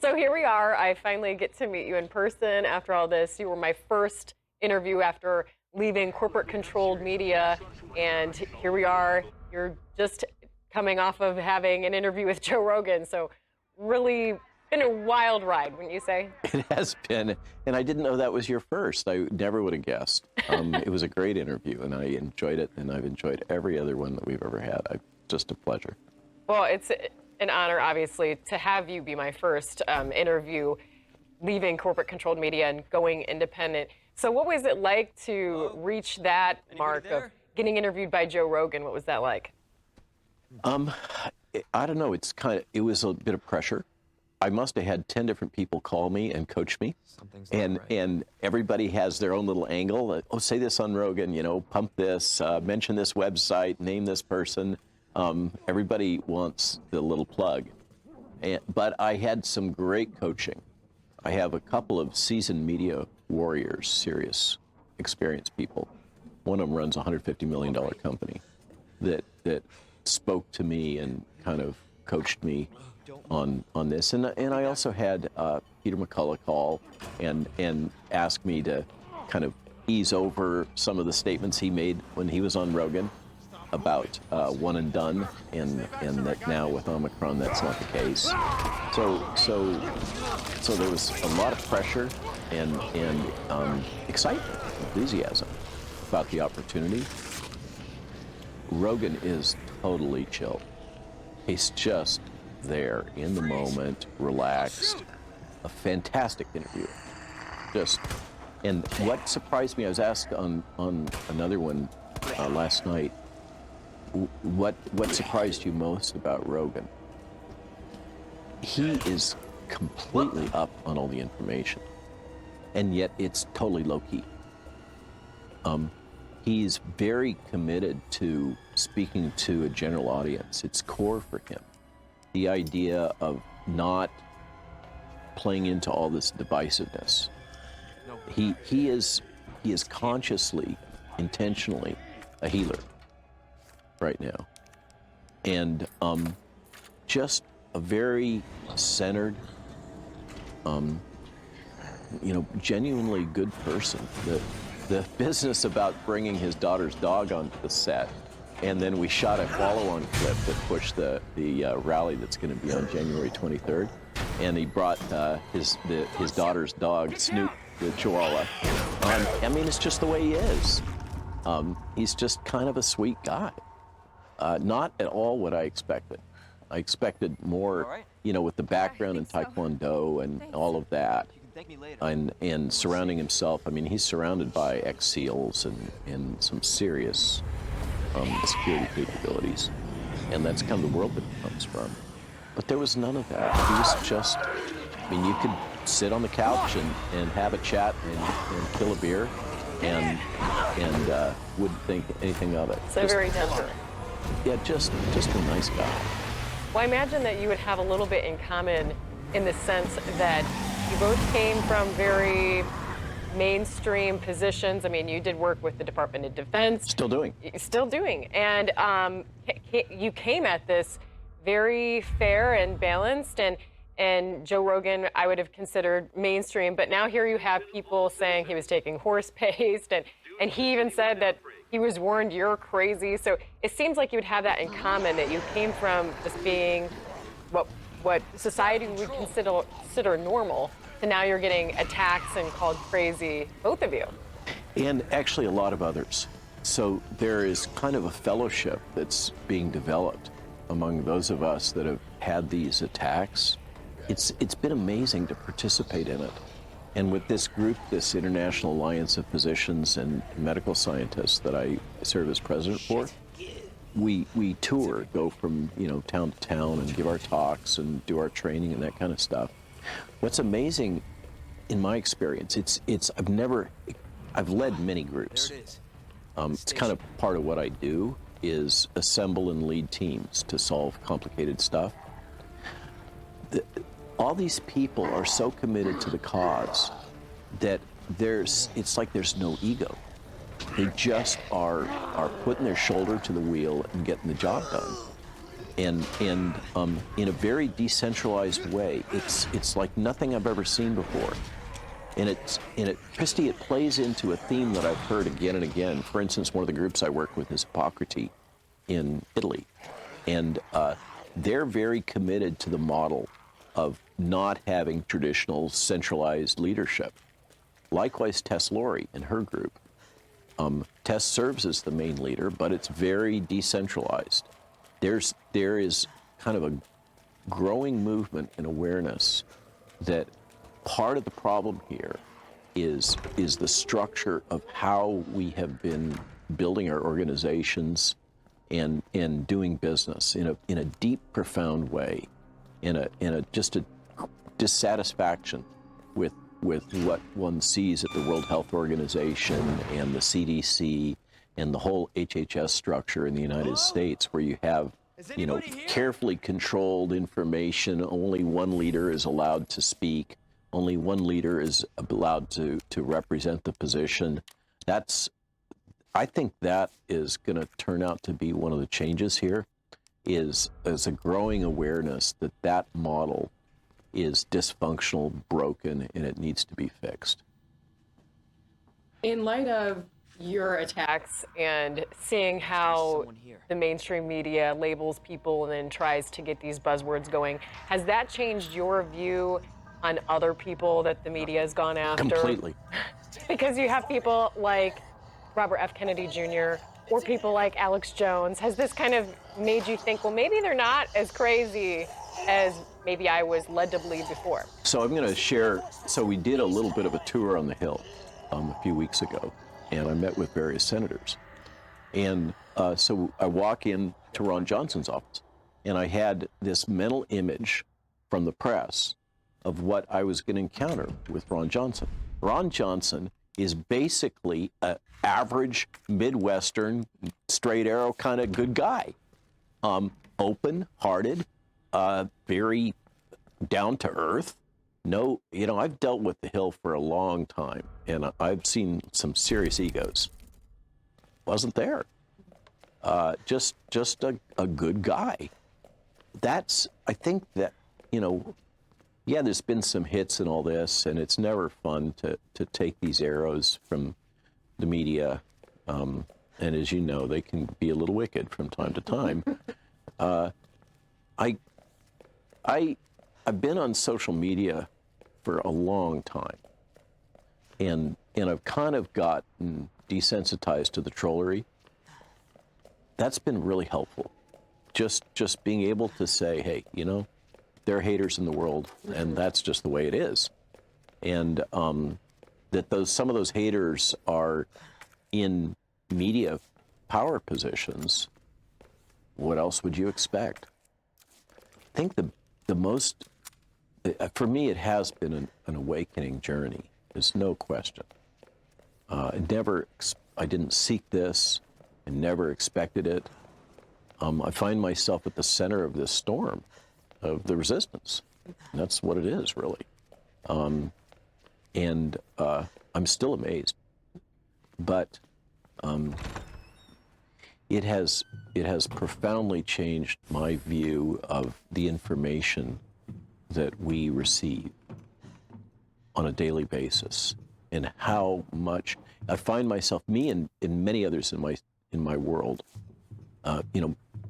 So here we are. I finally get to meet you in person after all this. You were my first interview after leaving corporate controlled media. And here we are. You're just coming off of having an interview with Joe Rogan. So really been a wild ride, wouldn't you say? It has been, and I didn't know that was your first. I never would have guessed. It was a great interview, and I enjoyed it, and I've enjoyed every other one that we've ever had. Just a pleasure. Well, it's an honor, obviously, to have you be my first interview, leaving corporate controlled media and going independent. So what was it like to reach that mark of getting interviewed by Joe Rogan? What was that like? I don't know. It was a bit of pressure. I must have had 10 different people call me and coach me. And everybody has their own little angle. Oh, say this on Rogan, pump this, mention this website, name this person. Everybody wants the little plug. But I had some great coaching. I have a couple of seasoned media warriors, serious, experienced people. One of them runs a $150 million company that spoke to me and kind of coached me on this. And I also had Peter McCullough call and ask me to kind of ease over some of the statements he made when he was on Rogan about one and done, and that now with Omicron that's not the case. So there was a lot of pressure and excitement, enthusiasm about the opportunity. Rogan is totally chill. He's just there in the moment, relaxed, a fantastic interview. And what surprised me, I was asked on another one last night, what surprised you most about Rogan? He is completely up on all the information, and yet it's totally low-key. He's very committed to speaking to a general audience. It's core for him. The idea of not playing into all this divisiveness. He is consciously, intentionally a healer right now. And just a very centered, genuinely good person. The business about bringing his daughter's dog onto the set, and then we shot a follow-on clip that pushed the rally that's going to be on January 23rd, and he brought his daughter's dog, Snoop, the Chihuahua. It's just the way he is. He's just kind of a sweet guy. Not at all what I expected. I expected more, with the background in Taekwondo and all of that. And surrounding himself, he's surrounded by ex-SEALs and some serious security capabilities. And that's kind of the world that he comes from. But there was none of that. He was just, you could sit on the couch and have a chat and kill a beer and wouldn't think anything of it. So very temperate. Yeah, just a nice guy. Well, I imagine that you would have a little bit in common in the sense that you both came from very mainstream positions. You did work with the Department of Defense. Still doing. And you came at this very fair and balanced. And Joe Rogan, I would have considered mainstream. But now here you have people saying he was taking horse-paced. And he even said that he was warned, you're crazy. So it seems like you'd have that in common, that you came from just being what society would consider normal, to now you're getting attacks and called crazy, both of you. And actually a lot of others. So there is kind of a fellowship that's being developed among those of us that have had these attacks. It's been amazing to participate in it. And with this group, this International Alliance of Physicians and Medical Scientists that I serve as president for, we tour, go from town to town and give our talks and do our training and that kind of stuff. What's amazing, in my experience, I've led many groups. It's kind of part of what I do is assemble and lead teams to solve complicated stuff. All these people are so committed to the cause that it's like there's no ego. They just are putting their shoulder to the wheel and getting the job done. And in a very decentralized way. It's like nothing I've ever seen before. And Christy, it plays into a theme that I've heard again and again. For instance, one of the groups I work with is Hippocrates in Italy. And they're very committed to the model of not having traditional centralized leadership. Likewise, Tess Lawrie and her group. Tess serves as the main leader, but it's very decentralized. There is kind of a growing movement and awareness that part of the problem here is the structure of how we have been building our organizations and doing business in a deep, profound way, in a just a dissatisfaction with what one sees at the World Health Organization and the CDC and the whole HHS structure in the United States, where you have carefully controlled information. Only one leader is allowed to speak. Only one leader is allowed to represent the position. I think that is going to turn out to be one of the changes here, is a growing awareness that that model is dysfunctional, broken, and it needs to be fixed. In light of your attacks and seeing how the mainstream media labels people and then tries to get these buzzwords going, has that changed your view on other people that the media has gone after? Completely. Because you have people like Robert F. Kennedy Jr. or people like Alex Jones. Has this kind of made you think, well, maybe they're not as crazy as maybe I was led to believe before? So I'm going to share, we did a little bit of a tour on the Hill a few weeks ago, and I met with various senators. And so I walk in to Ron Johnson's office, and I had this mental image from the press of what I was going to encounter with Ron Johnson. Ron Johnson is basically an average Midwestern, straight arrow kind of good guy. Open-hearted, very down to earth. No, I've dealt with the Hill for a long time, and I've seen some serious egos. Wasn't there. Just a good guy. I think that, yeah, there's been some hits and all this, and it's never fun to take these arrows from the media. And as you know, they can be a little wicked from time to time. I've been on social media for a long time, and I've kind of gotten desensitized to the trollery. That's been really helpful. Just being able to say, hey, there are haters in the world, and that's just the way it is. And that some of those haters are in media power positions. What else would you expect? I think the most, for me, it has been an awakening journey. There's no question. I didn't seek this. I never expected it. I find myself at the center of this storm of the resistance. And that's what it is, really. And I'm still amazed. But it has profoundly changed my view of the information that we receive on a daily basis, and how much I find myself, me and many others in my world,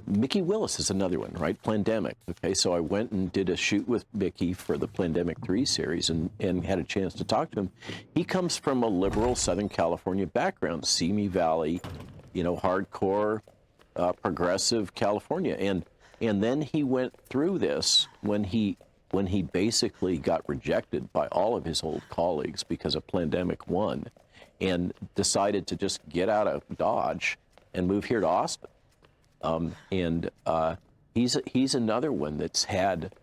Mickey Willis is another one, right? Plandemic. Okay, so I went and did a shoot with Mickey for the Plandemic 3 series and had a chance to talk to him. He comes from a liberal Southern California background, Simi Valley, hardcore, progressive California. And then he went through this when he basically got rejected by all of his old colleagues because of Plandemic 1, and decided to just get out of Dodge and move here to Austin. He's another one that's had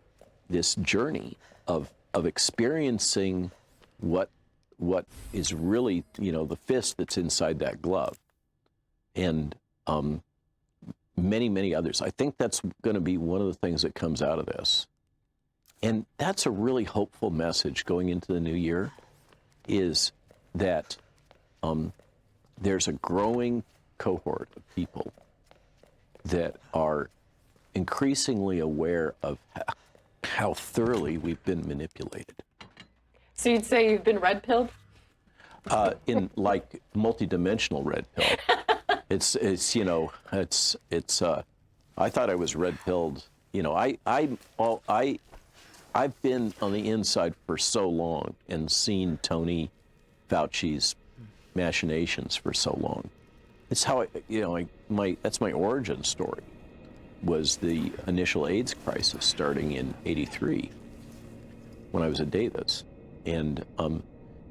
this journey of experiencing what is really, the fist that's inside that glove, and many, many others. I think that's going to be one of the things that comes out of this. And that's a really hopeful message going into the new year, is that there's a growing cohort of people that are increasingly aware of how thoroughly we've been manipulated. So you'd say you've been red-pilled? In like multidimensional red pill. It's I thought I was red pilled. I've been on the inside for so long and seen Tony Fauci's machinations for so long. It's how that's my origin story. Was the initial AIDS crisis starting in '83 when I was at Davis, and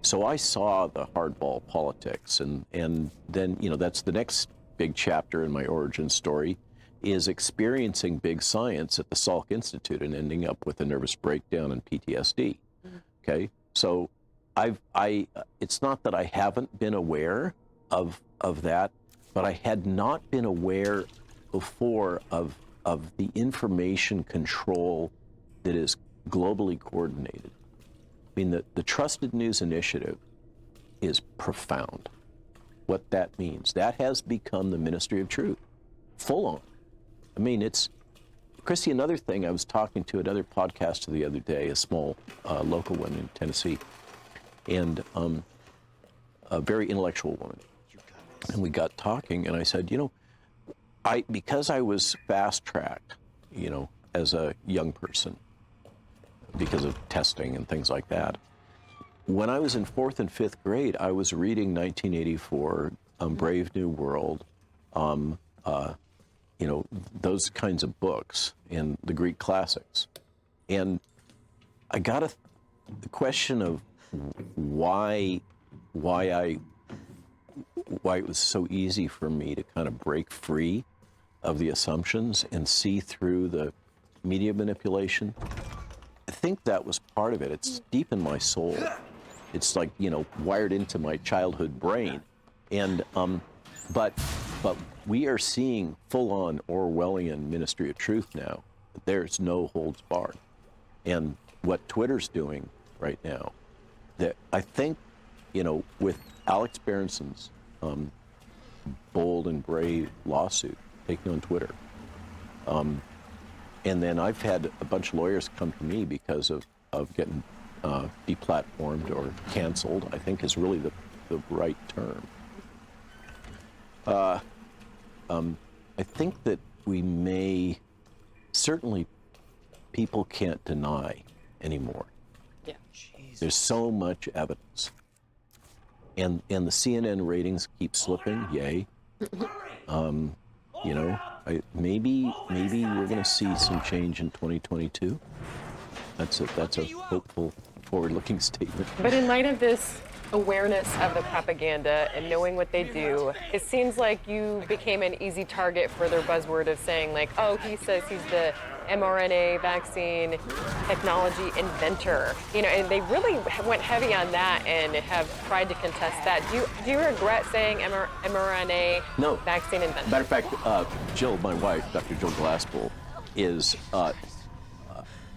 so I saw the hardball politics, and then that's the next big chapter in my origin story, is experiencing big science at the Salk Institute and ending up with a nervous breakdown and PTSD. Okay, so it's not that I haven't been aware of that, but I had not been aware before of the information control that is globally coordinated. I mean, the Trusted News Initiative is profound. What that means, that has become the Ministry of Truth, full on. I mean, it's, Christy, another thing, I was talking to another podcaster the other day, a small local one in Tennessee, and a very intellectual woman. And we got talking, and I said, because I was fast-tracked, as a young person, because of testing and things like that. When I was in 4th and 5th grade, I was reading 1984, Brave New World, those kinds of books and the Greek classics. And I got the question of why it was so easy for me to kind of break free of the assumptions and see through the media manipulation. I think that was part of it. It's deep in my soul. It's like, wired into my childhood brain. And, but we are seeing full-on Orwellian Ministry of Truth now. There's no holds barred. And what Twitter's doing right now, that I think, with Alex Berenson's bold and brave lawsuit taken on Twitter, and then I've had a bunch of lawyers come to me because of getting deplatformed or canceled, I think is really the right term. I think that we may, certainly people can't deny anymore. Yeah. There's so much evidence. And the CNN ratings keep slipping, yay. Maybe we're going to see some change in 2022. That's a hopeful, forward-looking statement. But in light of this awareness of the propaganda and knowing what they do, it seems like you became an easy target for their buzzword of saying, like, oh, he says he's the mRNA vaccine technology inventor. And they really went heavy on that and have tried to contest that. Do you regret saying mRNA vaccine inventor? Matter of fact, Jill, my wife, Dr. Jill Glasspool, is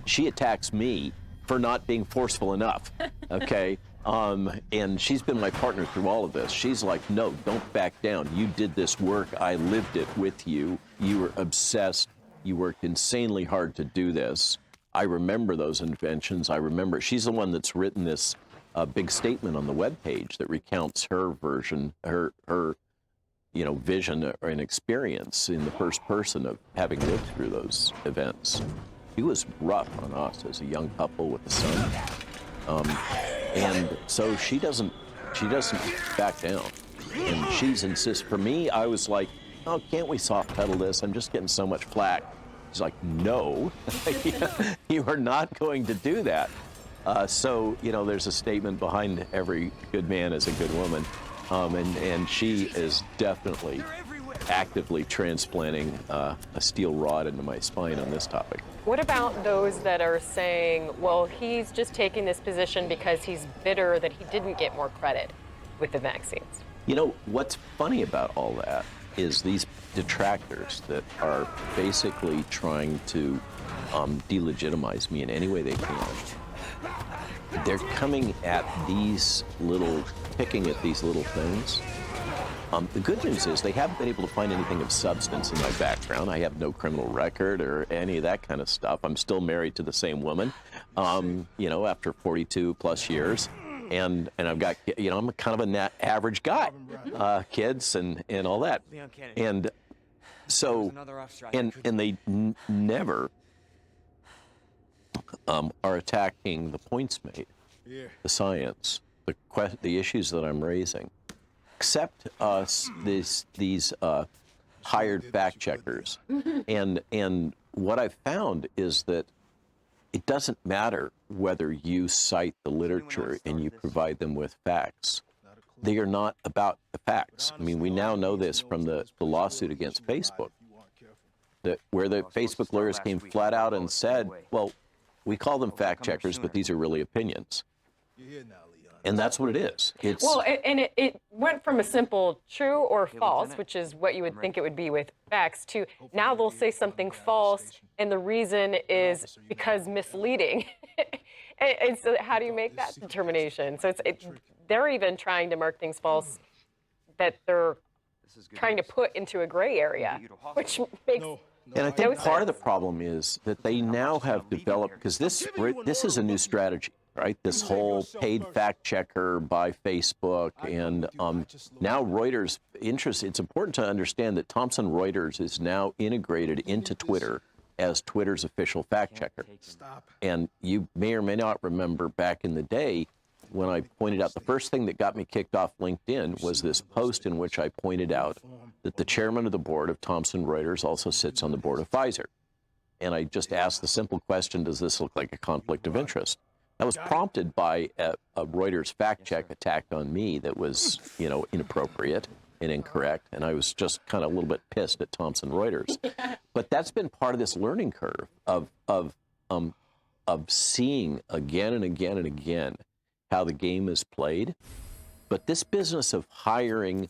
she attacks me for not being forceful enough. Okay. And she's been my partner through all of this. She's like, no, don't back down. You did this work. I lived it with you. You were obsessed. You worked insanely hard to do this. I remember those inventions. I remember. She's the one that's written this big statement on the webpage that recounts her version, her vision and experience in the first person of having lived through those events. It was rough on us as a young couple with a son. And so she doesn't back down, and she's insist. For me, I was like, oh, can't we soft pedal this? I'm just getting so much flack. She's like, no, you are not going to do that. So there's a statement behind every good man is a good woman, and she is definitely actively transplanting a steel rod into my spine on this topic. What about those that are saying, well, he's just taking this position because he's bitter that he didn't get more credit with the vaccines? What's funny about all that is these detractors that are basically trying to delegitimize me in any way they can. They're coming at picking at these little things The good news is they haven't been able to find anything of substance in my background. I have no criminal record or any of that kind of stuff. I'm still married to the same woman, after 42 plus years. And I've got, I'm kind of an average guy, kids and all that. And so, and they never are attacking the points made, the science, the issues that I'm raising, except these hired fact checkers. And what I've found is that it doesn't matter whether you cite the literature and you provide them with facts. They are not about the facts. I mean, we now know this from the lawsuit against Facebook, where the Facebook lawyers came flat out and said, well, we call them fact checkers, but these are really opinions. And that's what it is. It went from a simple true or false, which is what you would think it would be with facts, to now they'll say something false, and the reason is because misleading. and so how do you make that determination? So they're even trying to mark things false that they're trying to put into a gray area, which makes And I think part of the problem is that they now have developed, because this is a new strategy, right? This whole paid fact checker by Facebook, and now Reuters. It's important to understand that Thomson Reuters is now integrated into Twitter as Twitter's official fact checker. And you may or may not remember back in the day when I pointed out the first thing that got me kicked off LinkedIn was this post in which I pointed out that the chairman of the board of Thomson Reuters also sits on the board of Pfizer. And I just asked the simple question, does this look like a conflict of interest? That was prompted by a Reuters fact check attack on me that was, inappropriate and incorrect. And I was just kind of a little bit pissed at Thomson Reuters. But that's been part of this learning curve of seeing again and again and again how the game is played. But this business of hiring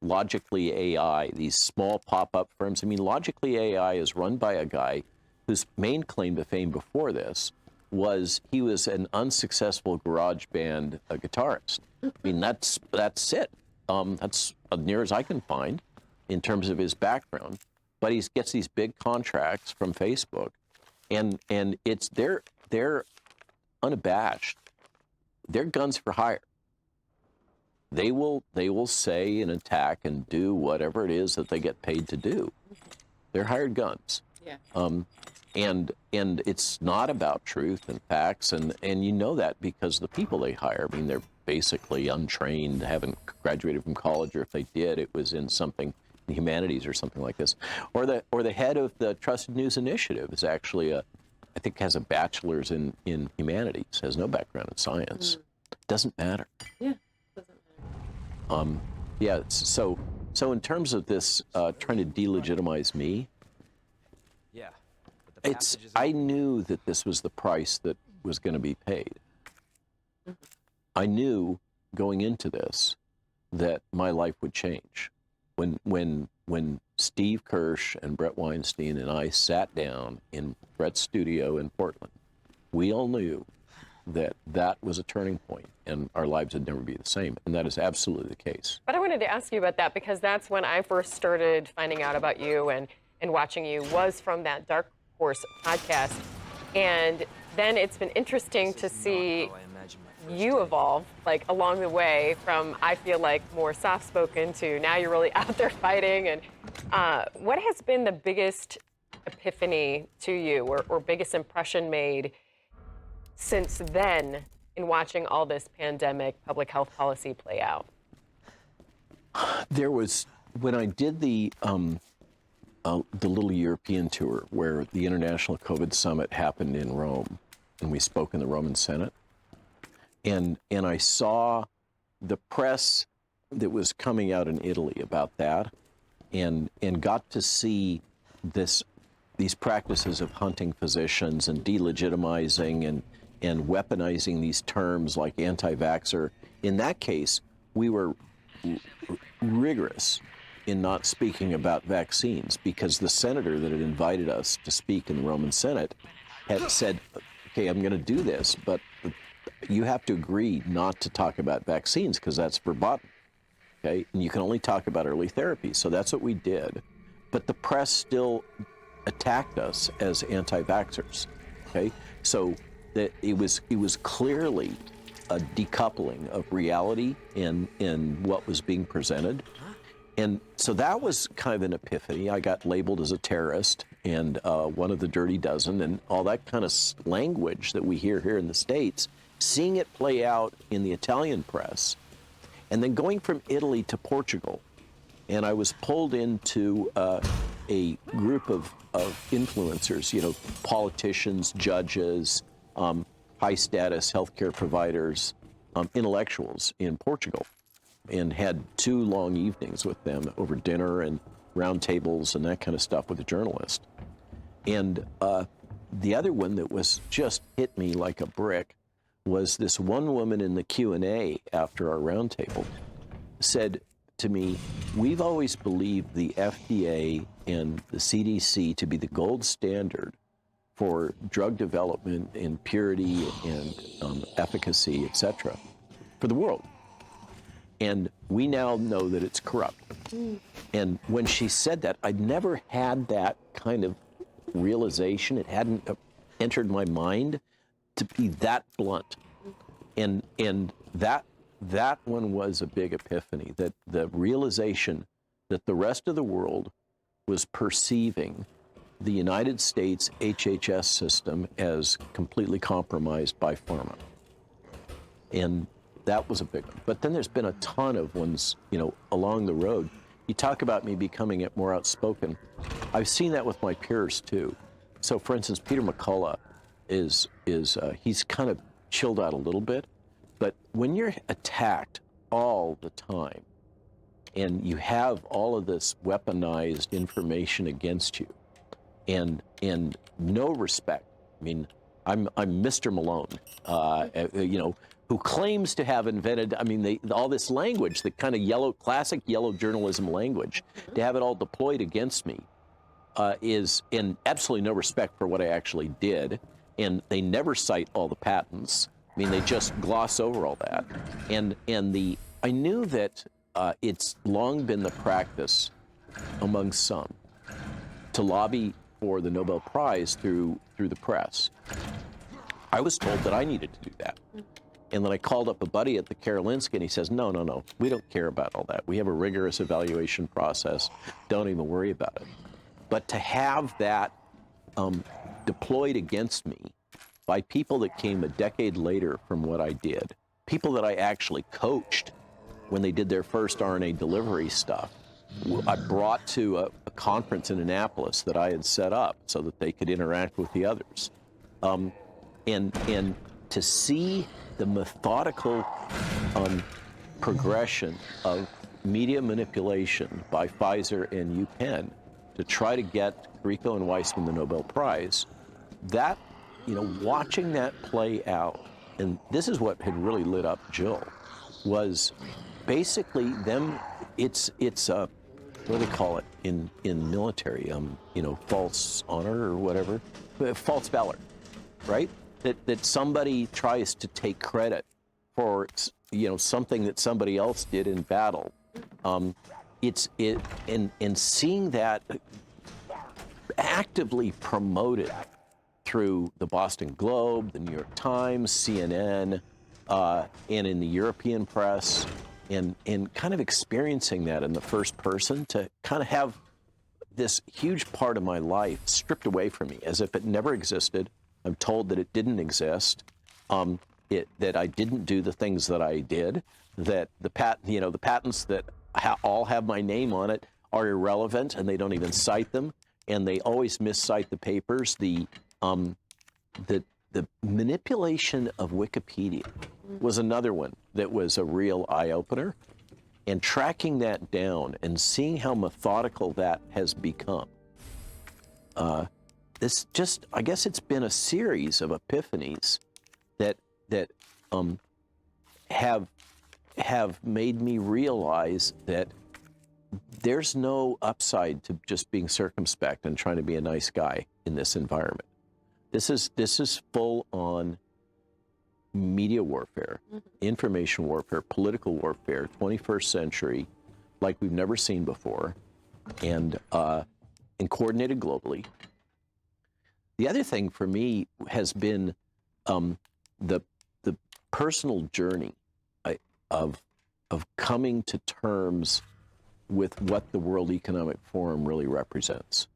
Logically AI, these small pop-up firms. I mean, Logically AI is run by a guy whose main claim to fame before this was he was an unsuccessful garage band guitarist. I mean, that's it. That's as near as I can find in terms of his background. But he gets these big contracts from Facebook, and it's they're unabashed. They're guns for hire. They will say and attack and do whatever it is that they get paid to do. They're hired guns. Yeah. And it's not about truth and facts, and you know that because the people they hire, I mean, they're basically untrained, haven't graduated from college, or if they did, it was in something in humanities or something like this. Or the head of the Trusted News Initiative is actually I think has a bachelor's in humanities, has no background in science. Doesn't matter. Yeah, doesn't matter. Yeah, so in terms of this trying to delegitimize me, I knew that this was the price that was going to be paid. I knew going into this that my life would change. When Steve Kirsch and Brett Weinstein and I sat down in Brett's studio in Portland, we all knew that was a turning point and our lives would never be the same. And that is absolutely the case. But I wanted to ask you about that because that's when I first started finding out about you and watching you was from that Dark Horse podcast. And then it's been interesting to see you evolve, like, along the way from, I feel like, more soft-spoken to now you're really out there fighting. And what has been the biggest epiphany to you or biggest impression made since then in watching all this pandemic public health policy play out? There was, when I did the little European tour where the International COVID Summit happened in Rome, and we spoke in the Roman Senate, and I saw the press that was coming out in Italy about that, and got to see these practices of hunting physicians and delegitimizing and weaponizing these terms like anti-vaxxer. In that case, we were rigorous in not speaking about vaccines because the senator that had invited us to speak in the Roman Senate had said, okay, I'm going to do this, but you have to agree not to talk about vaccines because that's verboten. okay? And you can only talk about early therapy. So that's what we did. But the press still attacked us as anti-vaxxers, okay? So that it was clearly a decoupling of reality in what was being presented. And so that was kind of an epiphany. I got labeled as a terrorist and one of the dirty dozen and all that kind of language that we hear here in the States, seeing it play out in the Italian press, and then going from Italy to Portugal. And I was pulled into a group of influencers, you know, politicians, judges, high status healthcare providers, intellectuals in Portugal, and had 2 long evenings with them over dinner and round tables and that kind of stuff with a journalist. And the other one that was just hit me like a brick was this one woman in the Q&A after our round table said to me, "We've always believed the FDA and the CDC to be the gold standard for drug development and purity and efficacy, et cetera, for the world. And we now know that it's corrupt." And when she said that, I'd never had that kind of realization. It hadn't entered my mind to be that blunt. And that one was a big epiphany, that the realization that the rest of the world was perceiving the United States HHS system as completely compromised by pharma. And that was a big one. But then there's been a ton of ones, you know, along the road. You talk about me becoming more outspoken. I've seen that with my peers too. So for instance, Peter McCullough he's kind of chilled out a little bit, but when you're attacked all the time and you have all of this weaponized information against you and no respect, I mean, I'm Mr. Malone, you know, who claims to have invented, I mean, all this language, the kind of classic yellow journalism language, to have it all deployed against me is in absolutely no respect for what I actually did. And they never cite all the patents. I mean, they just gloss over all that. And I knew that it's long been the practice among some to lobby for the Nobel Prize through the press. I was told that I needed to do that. And then I called up a buddy at the Karolinska, and he says, no, we don't care about all that. We have a rigorous evaluation process. Don't even worry about it. But to have that deployed against me by people that came a decade later from what I did, people that I actually coached when they did their first RNA delivery stuff, I brought to a conference in Annapolis that I had set up so that they could interact with the others. And to see the methodical progression of media manipulation by Pfizer and UPenn to try to get Grieco and Weissman the Nobel Prize, that, you know, watching that play out, and this is what had really lit up Jill, was basically them, it's what do they call it in military, you know, false honor or whatever, false valor, right? That somebody tries to take credit for, you know, something that somebody else did in battle. And seeing that actively promoted through the Boston Globe, the New York Times, CNN, and in the European press, and kind of experiencing that in the first person, to kind of have this huge part of my life stripped away from me as if it never existed. I'm told that it didn't exist, that I didn't do the things that I did, that the patents that all have my name on it are irrelevant, and they don't even cite them, and they always miscite the papers. The manipulation of Wikipedia was another one that was a real eye-opener, and tracking that down and seeing how methodical that has become. This just, I guess it's been a series of epiphanies that have made me realize that there's no upside to just being circumspect and trying to be a nice guy in this environment. This is full on media warfare, information warfare, political warfare, 21st century, like we've never seen before, and coordinated globally. The other thing for me has been the personal journey of coming to terms with what the World Economic Forum really represents.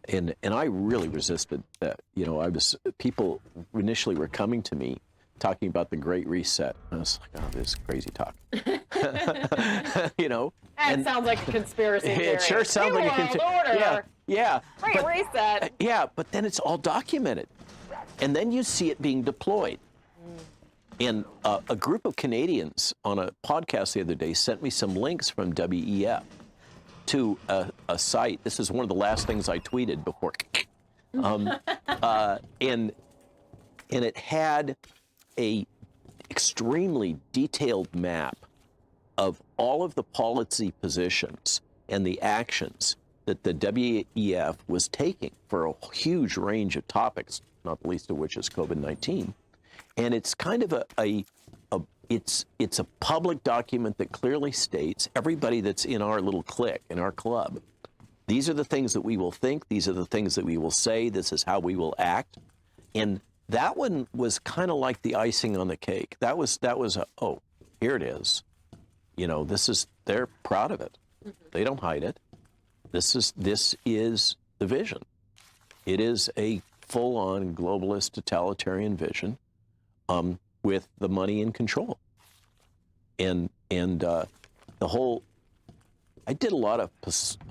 And I really resisted that. You know, people initially were coming to me talking about the Great Reset. And I was like, oh, this is crazy talk. You know? That sounds like a conspiracy theory. It sure sounds like a conspiracy. Yeah. Great Reset. Yeah, but then it's all documented. And then you see it being deployed. And a group of Canadians on a podcast the other day sent me some links from WEF to a site. This is one of the last things I tweeted before. And it had a extremely detailed map of all of the policy positions and the actions that the WEF was taking for a huge range of topics, not the least of which is COVID-19. And it's kind of it's a public document that clearly states everybody that's in our little clique, in our club, these are the things that we will think, these are the things that we will say, this is how we will act. And that one was kind of like the icing on the cake. That was oh, here it is. You know, they're proud of it. They don't hide it. This is the vision. It is a full-on globalist totalitarian vision. With the money and control, and the whole. I did a lot of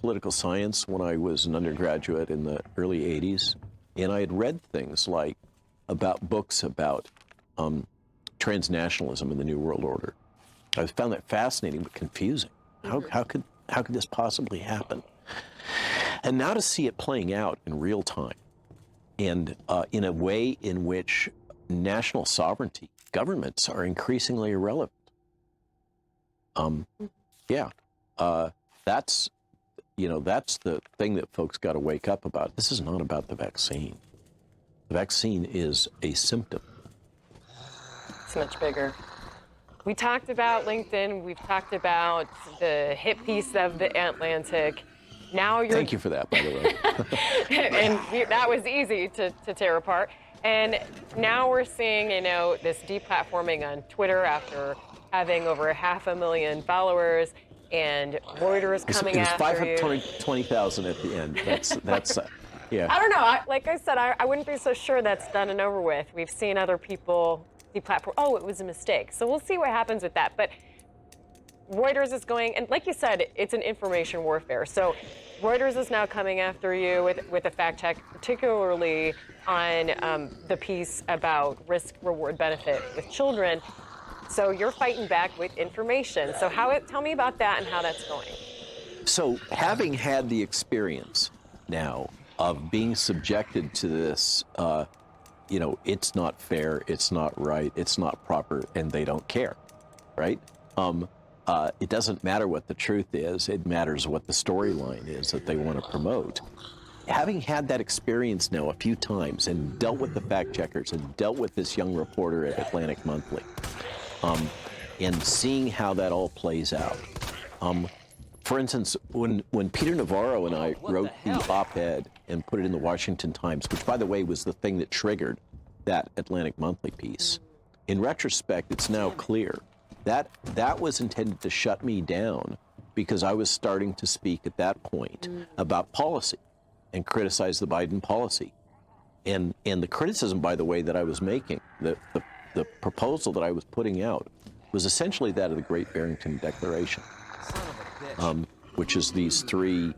political science when I was an undergraduate in the early '80s, and I had read things like books about transnationalism in the New World Order. I found that fascinating but confusing. How could this possibly happen? And now to see it playing out in real time, and in a way in which national sovereignty, governments are increasingly irrelevant. That's the thing that folks got to wake up about. This is not about the vaccine. The vaccine is a symptom. It's much bigger. We talked about LinkedIn. We've talked about the hit piece of the Atlantic. Now you're. Thank you for that, by the way. And that was easy to tear apart. And now we're seeing, this deplatforming on Twitter after having over 500,000 followers, and Reuters coming after you. It was 520,000 at the end. That's yeah. I don't know. Like I said, I wouldn't be so sure that's done and over with. We've seen other people deplatform. Oh, it was a mistake. So we'll see what happens with that. But Reuters is going, and like you said, it's an information warfare. So Reuters is now coming after you with a fact check, particularly on the piece about risk-reward benefit with children. So you're fighting back with information. So tell me about that and how that's going. So having had the experience now of being subjected to this, it's not fair, it's not right, it's not proper, and they don't care, right? It doesn't matter what the truth is, it matters what the storyline is that they want to promote. Having had that experience now a few times and dealt with the fact checkers and dealt with this young reporter at Atlantic Monthly, and seeing how that all plays out. For instance, when Peter Navarro and I wrote the op-ed and put it in the Washington Times, which by the way was the thing that triggered that Atlantic Monthly piece, in retrospect, it's now clear that that was intended to shut me down because I was starting to speak at that point about policy and criticize the Biden policy. And the criticism, by the way, that I was making, the proposal that I was putting out, was essentially that of the Great Barrington Declaration, which is these three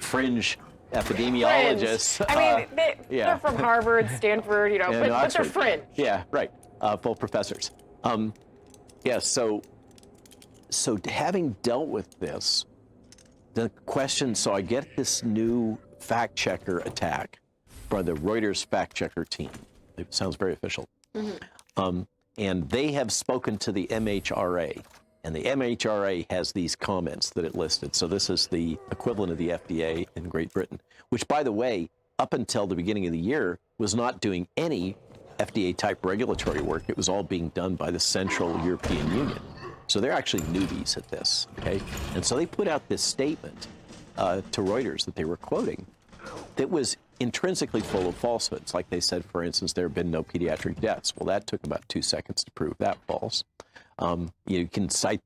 fringe epidemiologists. Fringe. I mean, they're from Harvard, Stanford, but they're fringe. Yeah, right. Full professors. So having dealt with this, the question, so I get this new fact checker attack by the Reuters fact checker team. It sounds very official. And they have spoken to the MHRA, and the MHRA has these comments that it listed. So this is the equivalent of the FDA in Great Britain, which, by the way, up until the beginning of the year, was not doing any FDA-type regulatory work. It was all being done by the Central European Union. So they're actually newbies at this, okay? And so they put out this statement to Reuters that they were quoting that was intrinsically full of falsehoods. Like they said, for instance, there have been no pediatric deaths. Well, that took about 2 seconds to prove that false. You can cite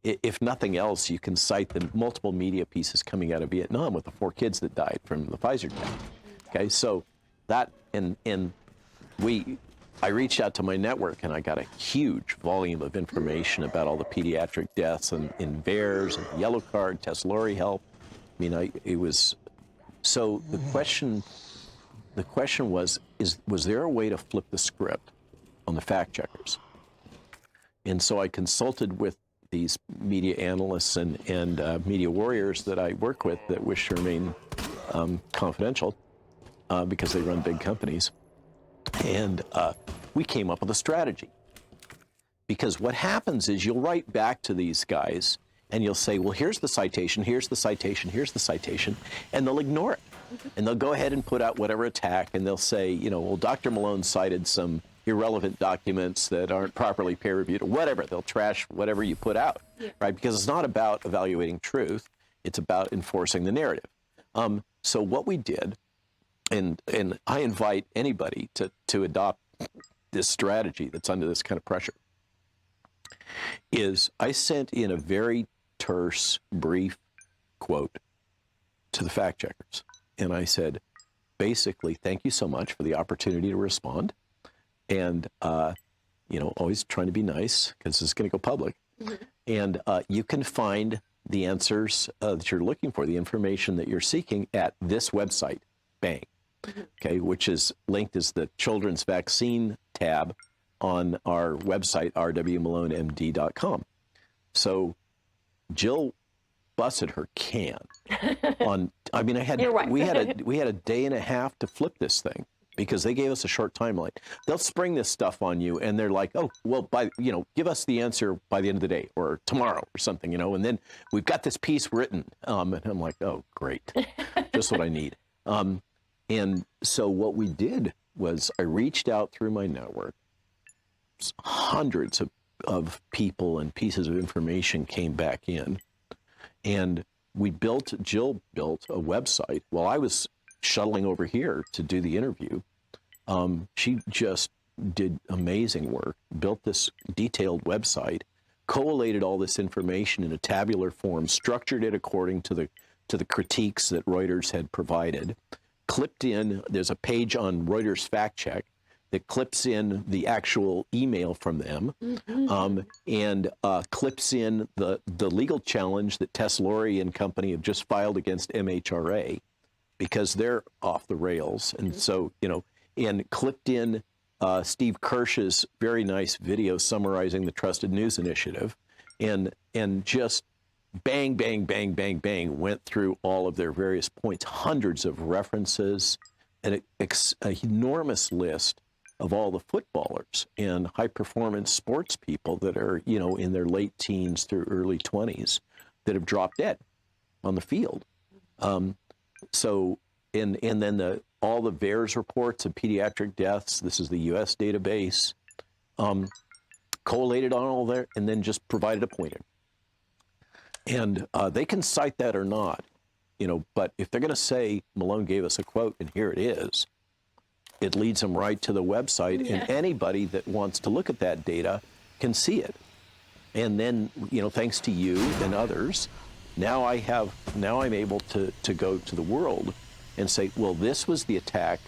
if nothing else, you can cite the multiple media pieces coming out of Vietnam with the 4 kids that died from the Pfizer attack. Okay, so that, I reached out to my network and I got a huge volume of information about all the pediatric deaths in VAERS and Yellow Card, TESLORI help. I mean, it was, so the question was there a way to flip the script on the fact checkers? And so I consulted with these media analysts and media warriors that I work with that wish to remain confidential because they run big companies. And we came up with a strategy. Because what happens is you'll write back to these guys and you'll say, well, here's the citation, here's the citation, here's the citation, and they'll ignore it. And they'll go ahead and put out whatever attack, and they'll say, well, Dr. Malone cited some irrelevant documents that aren't properly peer-reviewed, or whatever. They'll trash whatever you put out, right? Because it's not about evaluating truth. It's about enforcing the narrative. So what we did, and I invite anybody to adopt this strategy that's under this kind of pressure, is I sent in a very terse, brief quote to the fact checkers. And I said, basically, thank you so much for the opportunity to respond. And, always trying to be nice because it's going to go public. Mm-hmm. And you can find the answers that you're looking for, the information that you're seeking at this website, bang, okay, which is linked as the Children's Vaccine tab on our website, rwmalonemd.com. So Jill busted her can on, You're right. we had a day and a half to flip this thing because they gave us a short timeline. They'll spring this stuff on you and they're like, oh, well, give us the answer by the end of the day or tomorrow or something, and then we've got this piece written. And I'm like, oh, great, just what I need. And so what we did was I reached out through my network. Hundreds of people and pieces of information came back in. And Jill built a website while I was shuttling over here to do the interview. She just did amazing work, built this detailed website, collated all this information in a tabular form, structured it according to the critiques that Reuters had provided, clipped in, there's a page on Reuters Fact Check that clips in the actual email from them, and clips in the legal challenge that TESLORI and company have just filed against MHRA because they're off the rails. And so, and clipped in Steve Kirsch's very nice video summarizing the Trusted News Initiative, and just bang, bang, bang, bang, bang, went through all of their various points, hundreds of references, an enormous list of all the footballers and high-performance sports people that are, in their late teens through early 20s that have dropped dead on the field. So, and then all the VAERS reports of pediatric deaths, this is the U.S. database, collated on all there, and then just provided a pointer. And they can cite that or not, but if they're going to say Malone gave us a quote and here it is, it leads them right to the website, and anybody that wants to look at that data can see it. And then, thanks to you and others, now I'm able to go to the world and say, well, this was the attack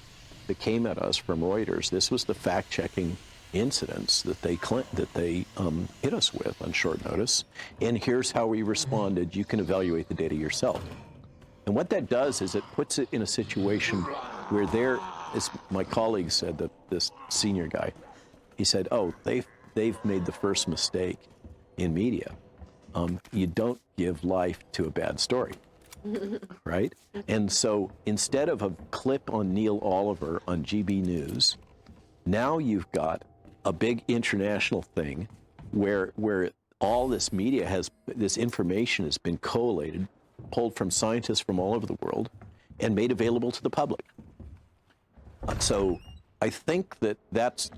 that came at us from Reuters. This was the fact-checking incidents that they hit us with on short notice, and here's how we responded. You can evaluate the data yourself. And what that does is it puts it in a situation where as my colleague said, that this senior guy, he said, oh, they've made the first mistake in media. You don't give life to a bad story, right? And so instead of a clip on Neil Oliver on GB News, now you've got a big international thing where all this media this information has been collated, pulled from scientists from all over the world, and made available to the public. So I think that's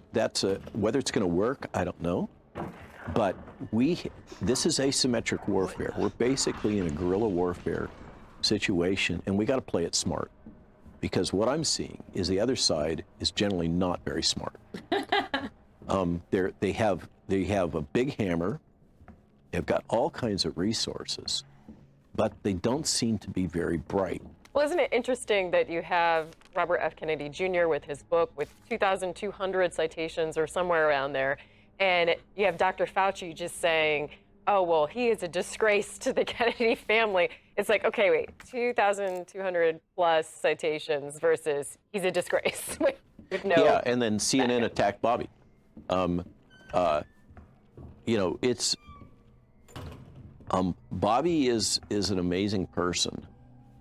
whether it's going to work, I don't know. But this is asymmetric warfare. We're basically in a guerrilla warfare situation, and we got to play it smart. Because what I'm seeing is the other side is generally not very smart. They have a big hammer. They've got all kinds of resources, but they don't seem to be very bright. Well, isn't it interesting that you have Robert F. Kennedy Jr. with his book with 2,200 citations or somewhere around there, and you have Dr. Fauci just saying, oh, well, he is a disgrace to the Kennedy family. It's like, okay, wait, 2,200 plus citations versus he's a disgrace with no... Yeah, and then CNN attacked Bobby. It's... Bobby is an amazing person.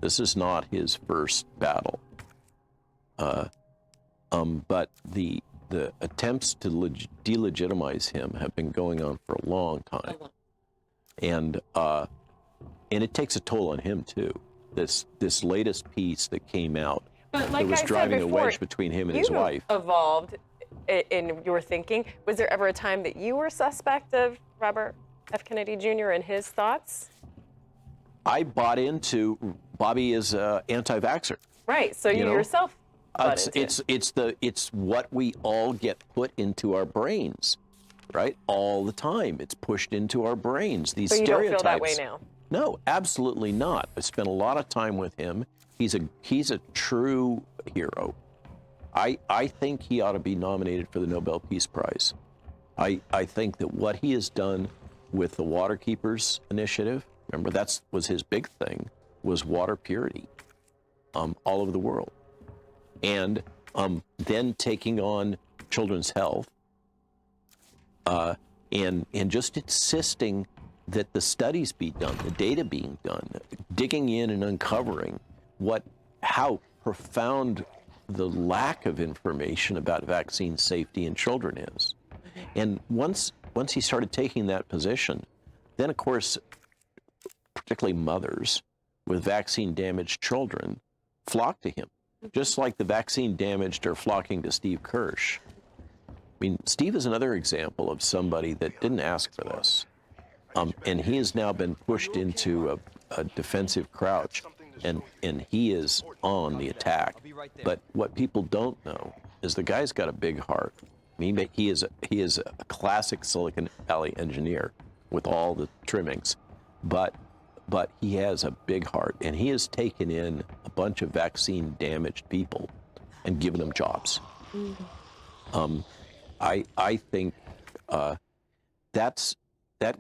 This is not his first battle. But the attempts to delegitimize him have been going on for a long time. And it takes a toll on him too. This latest piece that came out but like that was I driving said a before, wedge between him and his wife. Evolved in your thinking. Was there ever a time that you were suspect of Robert F. Kennedy Jr. and his thoughts? I bought into Bobby is anti-vaxxer. Right. So you yourself. It's what we all get put into our brains, right? All the time. It's pushed into our brains. These so you stereotypes. don't feel that way now? No, absolutely not. I spent a lot of time with him. He's a true hero. I think he ought to be nominated for the Nobel Peace Prize. I think that what he has done with the Waterkeepers Initiative, remember that was his big thing, was water purity all over the world. And then taking on children's health and just insisting that the studies be done, the data being done, digging in and uncovering how profound the lack of information about vaccine safety in children is. And once he started taking that position, then of course, particularly mothers with vaccine-damaged children flocked to him, just like the vaccine-damaged are flocking to Steve Kirsch. I mean, Steve is another example of somebody that didn't ask for this. And he has now been pushed into a defensive crouch, and he is on the attack. But what people don't know is the guy's got a big heart. I mean, he is a classic Silicon Valley engineer with all the trimmings, but he has a big heart, and he has taken in a bunch of vaccine-damaged people and given them jobs. I think that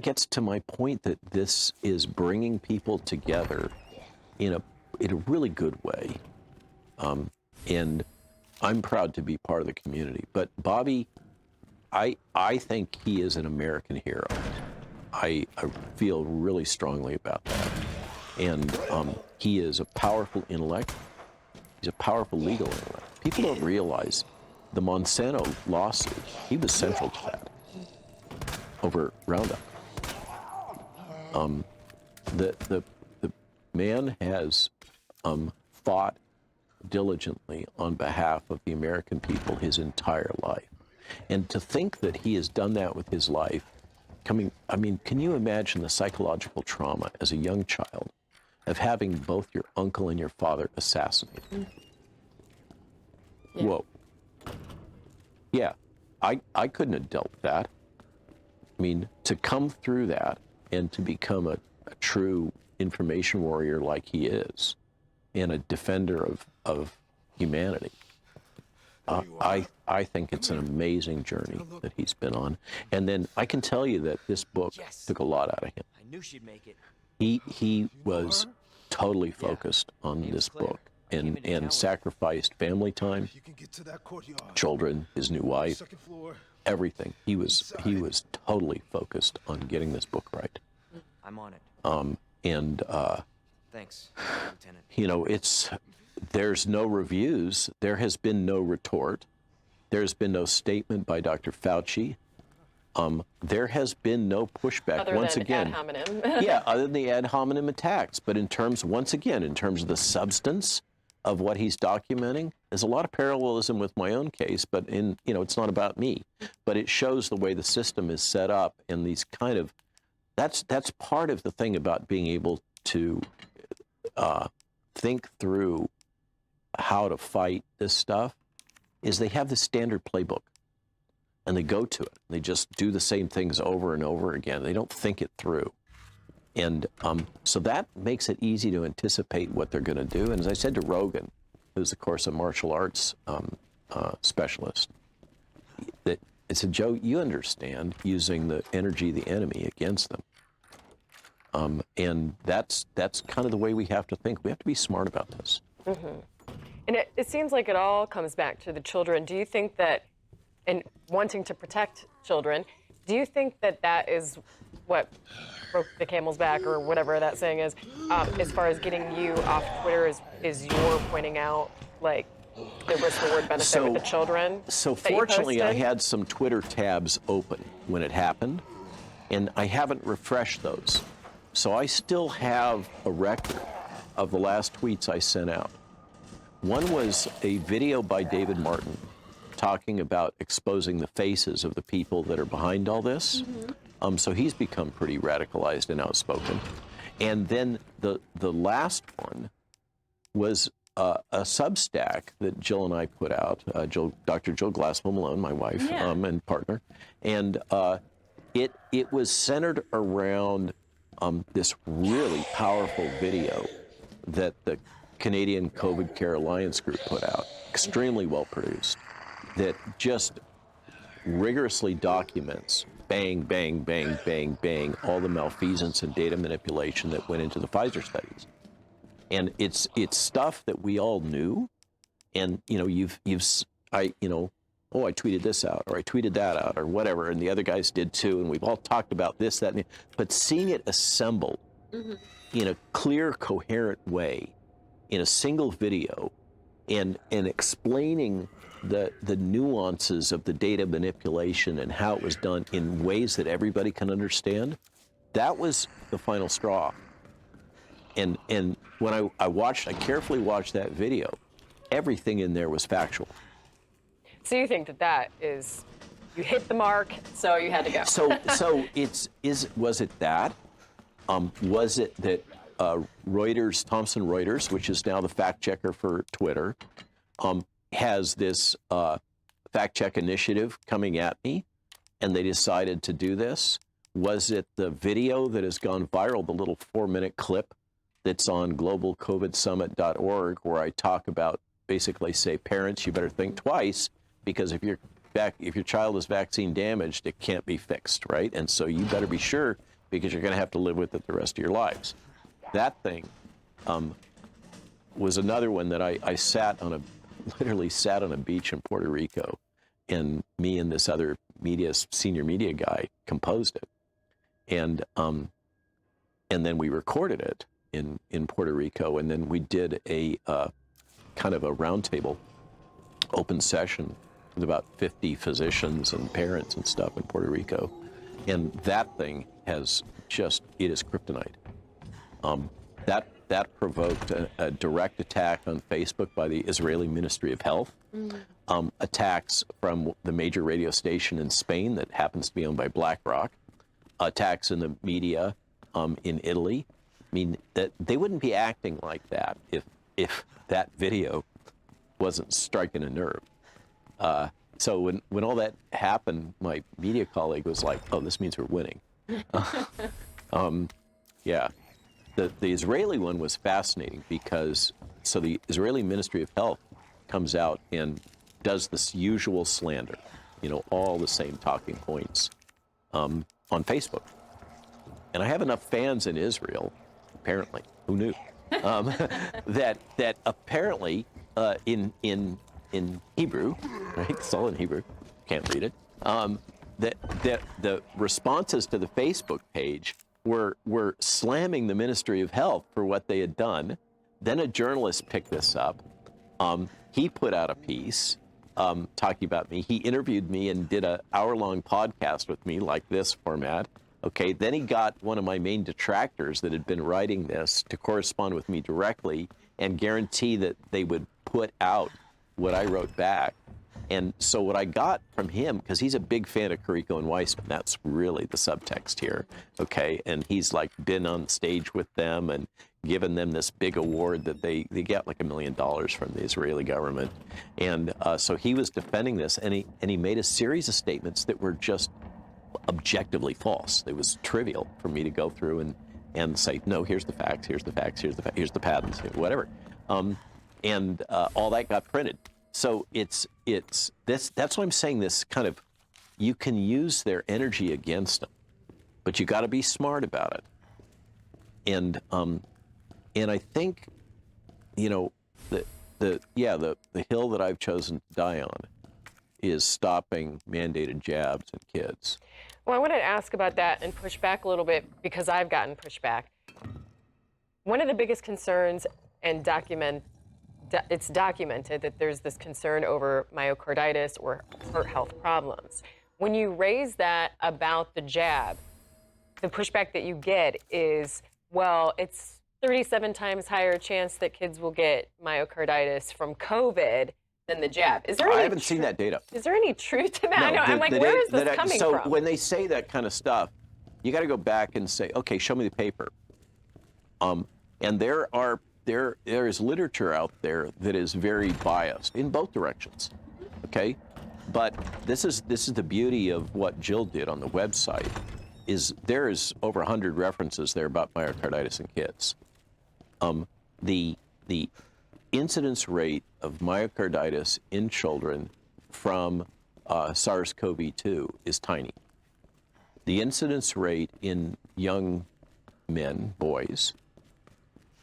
gets to my point that this is bringing people together in a really good way, and I'm proud to be part of the community. But Bobby, I think he is an American hero. I feel really strongly about that. And he is a powerful intellect. He's a powerful legal intellect. People don't realize the Monsanto lawsuit, he was central to that over Roundup. The man has fought diligently on behalf of the American people his entire life. And to think that he has done that with his life, can you imagine the psychological trauma as a young child of having both your uncle and your father assassinated? Yeah. Whoa. Yeah, I couldn't have dealt with that. I mean, to come through that and to become a true information warrior like he is, and a defender of humanity, I think it's an amazing journey that he's been on. And then I can tell you that this book took a lot out of him. I knew she'd make it. He was totally focused on this book and sacrificed family time, children, his new wife, everything. He was totally focused on getting this book right. I'm on it. Thanks, Lieutenant. There's no reviews. There has been no retort. There's been no statement by Dr. Fauci. There has been no pushback. Other once than again, ad hominem. yeah, other than the ad hominem attacks. But once again, in terms of the substance, of what he's documenting. There's a lot of parallelism with my own case, but it's not about me. But it shows the way the system is set up, and these kind of, that's part of the thing about being able to think through how to fight this stuff, is they have the standard playbook, and they go to it. They just do the same things over and over again. They don't think it through. And so that makes it easy to anticipate what they're going to do. And as I said to Rogan, who's, of course, a martial arts specialist, that I said, Joe, you understand using the energy of the enemy against them. And that's kind of the way we have to think. We have to be smart about this. Mm-hmm. And it seems like it all comes back to the children. Do you think that, in wanting to protect children, do you think that that is what broke the camel's back, or whatever that saying is, as far as getting you off Twitter, is your pointing out, like, the risk-reward benefit with the children? So fortunately, I had some Twitter tabs open when it happened, and I haven't refreshed those. So I still have a record of the last tweets I sent out. One was a video by David Martin talking about exposing the faces of the people that are behind all this. Mm-hmm. So he's become pretty radicalized and outspoken. And then the last one was a Substack that Jill and I put out, Dr. Jill Glasswell Malone, my wife, and partner. And it was centered around this really powerful video that the Canadian COVID Care Alliance group put out, extremely well produced, that just rigorously documents, bang, bang, bang, bang, bang, all the malfeasance and data manipulation that went into the Pfizer studies. And it's stuff that we all knew. And, I tweeted this out, or I tweeted that out, or whatever, and the other guys did too, and we've all talked about this, that, and but seeing it assembled in a clear, coherent way, in a single video, and explaining the nuances of the data manipulation and how it was done in ways that everybody can understand, that was the final straw. And when I carefully watched that video, everything in there was factual. So you think that is, you hit the mark, so you had to go. So was it that? Was it that Reuters, Thomson Reuters, which is now the fact checker for Twitter, has this fact check initiative coming at me, and they decided to do this? Was it the video that has gone viral, the little 4-minute clip that's on globalcovidsummit.org, where I talk about, basically say, parents, you better think twice, because if your child is vaccine damaged, it can't be fixed, right? And so you better be sure, because you're going to have to live with it the rest of your lives. That thing was another one that I literally sat on a beach in Puerto Rico, and me and this other senior media guy composed it. And then we recorded it in Puerto Rico, and then we did a kind of a roundtable open session with about 50 physicians and parents and stuff in Puerto Rico. And that thing it is kryptonite. That provoked a direct attack on Facebook by the Israeli Ministry of Health, attacks from the major radio station in Spain that happens to be owned by BlackRock, attacks in the media in Italy. I mean, that they wouldn't be acting like that if that video wasn't striking a nerve. So when all that happened, my media colleague was like, "Oh, this means we're winning." Yeah. The Israeli one was fascinating because the Israeli Ministry of Health comes out and does this usual slander, all the same talking points on Facebook. And I have enough fans in Israel, apparently, who knew, that apparently in Hebrew, right? It's all in Hebrew, can't read it. That the responses to the Facebook page were slamming the Ministry of Health for what they had done. Then a journalist picked this up. He put out a piece talking about me. He interviewed me and did an hour-long podcast with me, like this format. Okay, then he got one of my main detractors that had been writing this to correspond with me directly and guarantee that they would put out what I wrote back. And so what I got from him, because he's a big fan of Carrico and Weissman, that's really the subtext here, okay? And he's like been on stage with them and given them this big award that they get like $1 million from the Israeli government. And so he was defending this, and he made a series of statements that were just objectively false. It was trivial for me to go through and say, no, here's the facts, here's the facts, here's the patents, whatever. And all that got printed. So it's that's why I'm saying this kind of, you can use their energy against them, but you got to be smart about it. And I think, you know, the hill that I've chosen to die on is stopping mandated jabs in kids. Well, I wanted to ask about that and push back a little bit, because I've gotten pushback. One of the biggest concerns, and it's documented that there's this concern over myocarditis or heart health problems. When you raise that about the jab, the pushback that you get is, well, it's 37 times higher chance that kids will get myocarditis from COVID than the jab. Is there any I haven't seen that data. Is there any truth to that? No, I know, I'm like, where is this coming from? from? So when they say that kind of stuff, you got to go back and say, okay, show me the paper. And there is literature out there that is very biased in both directions. Okay, but this is the beauty of what Jill did on the website. Is there is over 100 references there about myocarditis in kids. The incidence rate of myocarditis in children from SARS-CoV-2 is tiny. The incidence rate in young men, boys,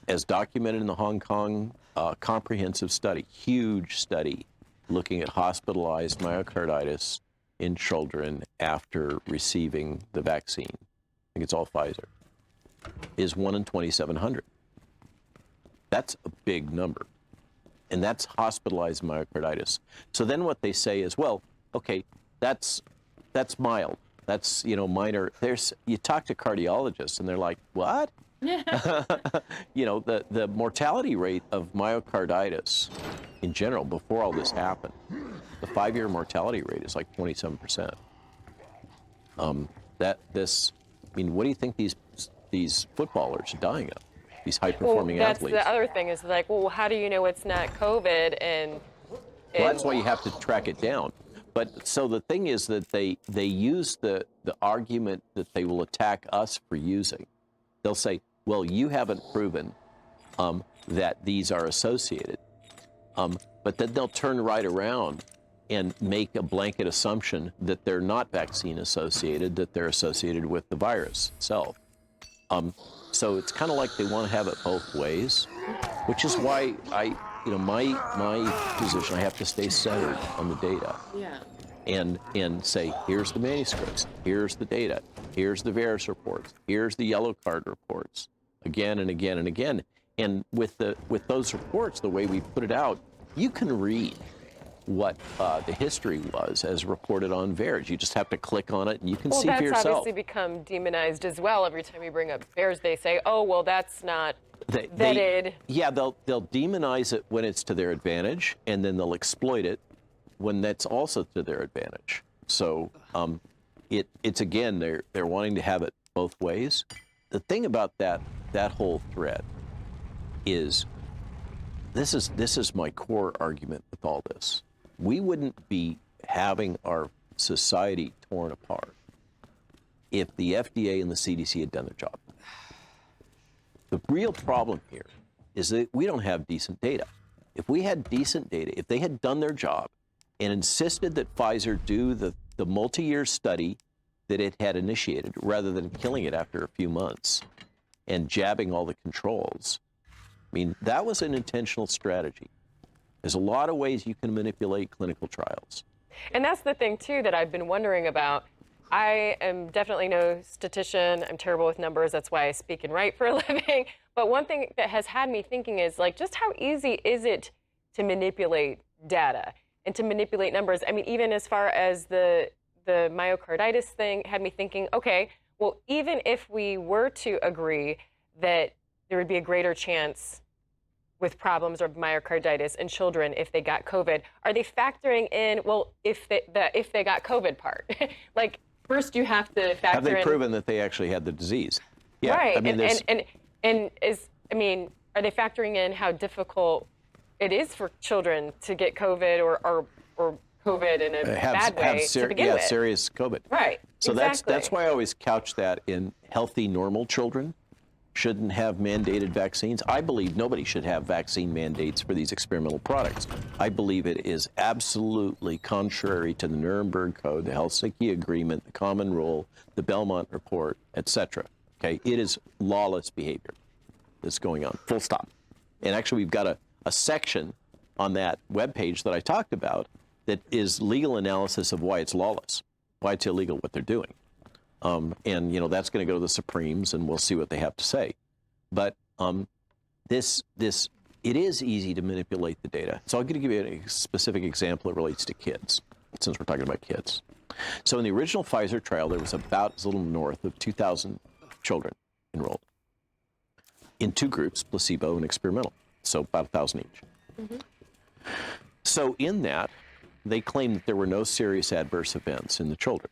as documented in the Hong Kong comprehensive study, huge study, looking at hospitalized myocarditis in children after receiving the vaccine, I think it's all Pfizer, is 1 in 2,700. That's a big number. And that's hospitalized myocarditis. So then what they say is, well, okay, that's mild. That's, you know, minor. You talk to cardiologists and they're like, what? You know, the mortality rate of myocarditis in general before all this happened, the 5-year mortality rate is like 27%. What do you think these footballers are dying of? These high-performing athletes. That's the other thing is like, well, how do you know it's not COVID? And well, that's why you have to track it down. But so the thing is that they use the argument that they will attack us for using. They'll say, well, you haven't proven that these are associated. But then they'll turn right around and make a blanket assumption that they're not vaccine associated, that they're associated with the virus itself. So it's kind of like they want to have it both ways, which is why my position, I have to stay centered on the data. Yeah. And say, here's the manuscripts, here's the data, here's the VAERS reports, here's the yellow card reports, again and again and again. And with those reports, the way we put it out, you can read what the history was as reported on VAERS. You just have to click on it and you can see for yourself. Well, that's obviously become demonized as well. Every time you bring up VAERS, they say, oh, well, that's not vetted. They'll demonize it when it's to their advantage, and then they'll exploit it when that's also to their advantage. So it's again, they're wanting to have it both ways. The thing about that whole thread is, this is my core argument with all this. We wouldn't be having our society torn apart if the FDA and the CDC had done their job. The real problem here is that we don't have decent data. If we had decent data, if they had done their job and insisted that Pfizer do the multi-year study that it had initiated, rather than killing it after a few months and jabbing all the controls, I mean, that was an intentional strategy. There's a lot of ways you can manipulate clinical trials. And that's the thing, too, that I've been wondering about. I am definitely no statistician. I'm terrible with numbers. That's why I speak and write for a living. But one thing that has had me thinking is, like, just how easy is it to manipulate data and to manipulate numbers? I mean, even as far as the myocarditis thing had me thinking, okay, well, even if we were to agree that there would be a greater chance with problems or myocarditis in children if they got COVID. Are they factoring in, well, if they got COVID part? Like, first you have to factor in. Have they proven that they actually had the disease? Yeah. Right. I mean, are they factoring in how difficult it is for children to get COVID or COVID in a bad way to begin with? Serious COVID. Right. So exactly. that's why I always couch that in healthy, normal children shouldn't have mandated vaccines. I believe nobody should have vaccine mandates for these experimental products. I believe it is absolutely contrary to the Nuremberg Code, the Helsinki Agreement, the Common Rule, the Belmont Report, etc. Okay, it is lawless behavior that's going on, full stop. And actually, we've got a section on that webpage that I talked about that is legal analysis of why it's lawless, why it's illegal what they're doing. And, you know, that's going to go to the Supremes, and we'll see what they have to say. But it is easy to manipulate the data. So I'm going to give you a specific example that relates to kids, since we're talking about kids. So in the original Pfizer trial, there was about a little north of 2,000 children enrolled in two groups, placebo and experimental, so about 1,000 each. Mm-hmm. So in that, they claimed that there were no serious adverse events in the children.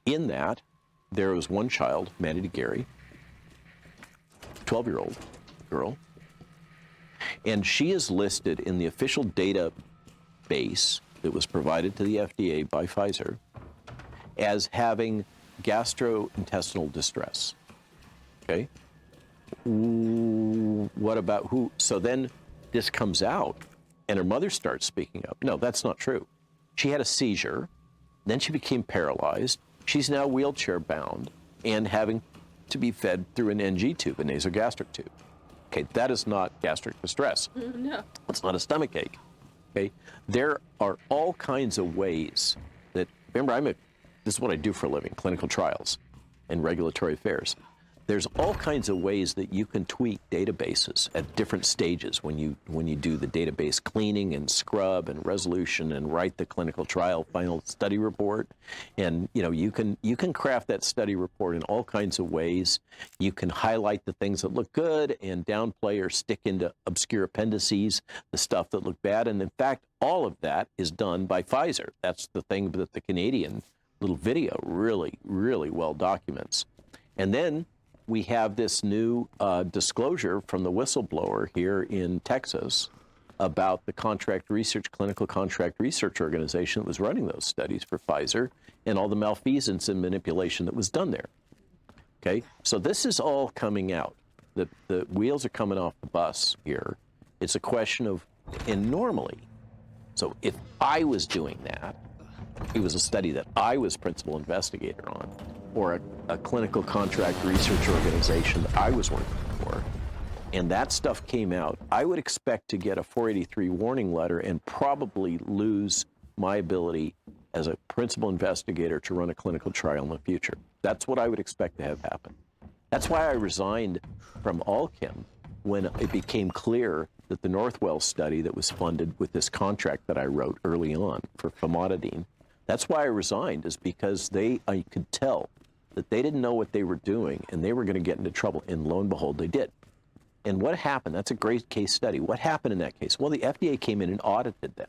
In that, there was one child, Maddie DeGarry, 12-year-old girl, and she is listed in the official database that was provided to the FDA by Pfizer as having gastrointestinal distress. Okay? What about who? So then this comes out, and her mother starts speaking up. No, that's not true. She had a seizure, then she became paralyzed. She's now wheelchair bound and having to be fed through an NG tube, a nasogastric tube. Okay, that is not gastric distress. No. It's not a stomach ache. Okay, there are all kinds of ways that, remember, this is what I do for a living, clinical trials and regulatory affairs. There's all kinds of ways that you can tweak databases at different stages when you do the database cleaning and scrub and resolution and write the clinical trial final study report. And you know, you can craft that study report in all kinds of ways. You can highlight the things that look good and downplay or stick into obscure appendices the stuff that look bad. And in fact, all of that is done by Pfizer. That's the thing that the Canadian little video really, really well documents. And then we have this new disclosure from the whistleblower here in Texas about the clinical contract research organization that was running those studies for Pfizer and all the malfeasance and manipulation that was done there. Okay, so this is all coming out. The wheels are coming off the bus here. It's a question of, and normally, so if I was doing that, it was a study that I was principal investigator on, or a clinical contract research organization that I was working for, and that stuff came out, I would expect to get a 483 warning letter and probably lose my ability as a principal investigator to run a clinical trial in the future. That's what I would expect to have happen. That's why I resigned from Allchem when it became clear that the Northwell study that was funded with this contract that I wrote early on for famotidine, that's why I resigned, is because I could tell that they didn't know what they were doing and they were going to get into trouble. And lo and behold, they did. And what happened? That's a great case study. What happened in that case? Well, the FDA came in and audited them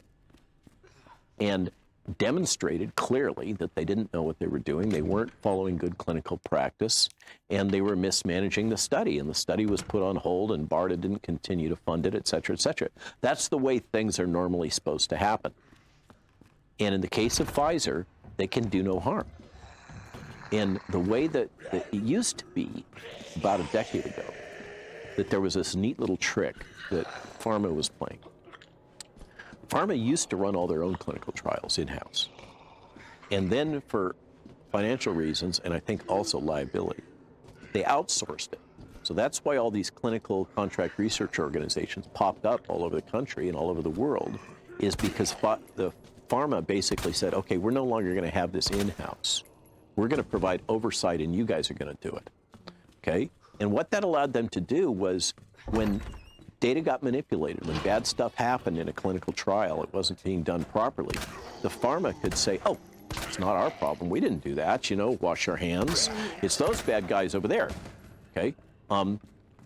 and demonstrated clearly that they didn't know what they were doing. They weren't following good clinical practice, and they were mismanaging the study. And the study was put on hold, and BARDA didn't continue to fund it, et cetera, et cetera. That's the way things are normally supposed to happen. And in the case of Pfizer, they can do no harm. And the way that it used to be about a decade ago, that there was this neat little trick that pharma was playing. Pharma used to run all their own clinical trials in-house. And then for financial reasons, and I think also liability, they outsourced it. So that's why all these clinical contract research organizations popped up all over the country and all over the world, is because the pharma basically said, okay, we're no longer going to have this in-house. We're going to provide oversight, and you guys are going to do it. Okay? And what that allowed them to do was, when data got manipulated, when bad stuff happened in a clinical trial, it wasn't being done properly, the pharma could say, oh, it's not our problem. We didn't do that. You know, wash our hands. It's those bad guys over there. Okay?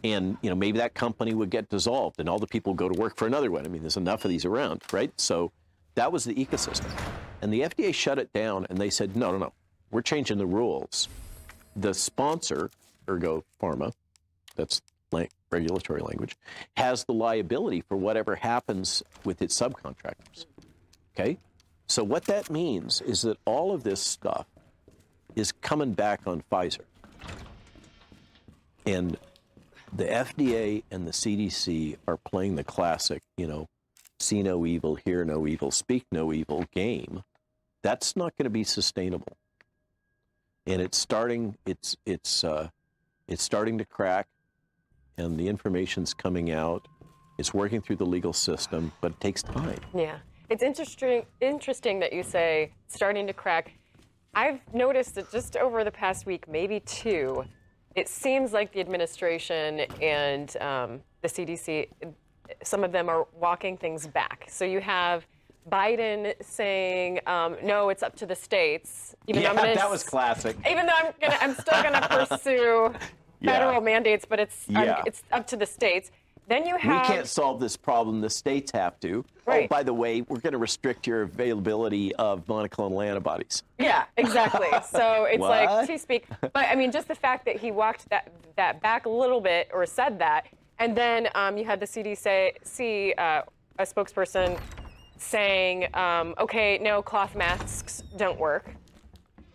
And maybe that company would get dissolved and all the people go to work for another one. I mean, there's enough of these around, right? So that was the ecosystem. And the FDA shut it down and they said, no, we're changing the rules. The sponsor, ergo pharma, that's regulatory language, has the liability for whatever happens with its subcontractors. Okay? So what that means is that all of this stuff is coming back on Pfizer. And the FDA and the CDC are playing the classic, see no evil, hear no evil, speak no evil game. That's not going to be sustainable. And it's starting to crack, and the information's coming out. It's working through the legal system, but it takes time. Yeah. It's interesting that you say starting to crack. I've noticed that just over the past week, maybe two, it seems like the administration and the CDC, some of them are walking things back. So you have Biden saying, no, it's up to the states. Even though that was classic. Even though I'm still gonna pursue federal mandates, but it's up to the states. Then you have... We can't solve this problem. The states have to. Right. Oh, by the way, we're going to restrict your availability of monoclonal antibodies. Yeah, exactly. So it's What? like, to speak. But I mean, just the fact that he walked that back a little bit or said that, and then you had the CDC, a spokesperson saying, okay, no, cloth masks don't work.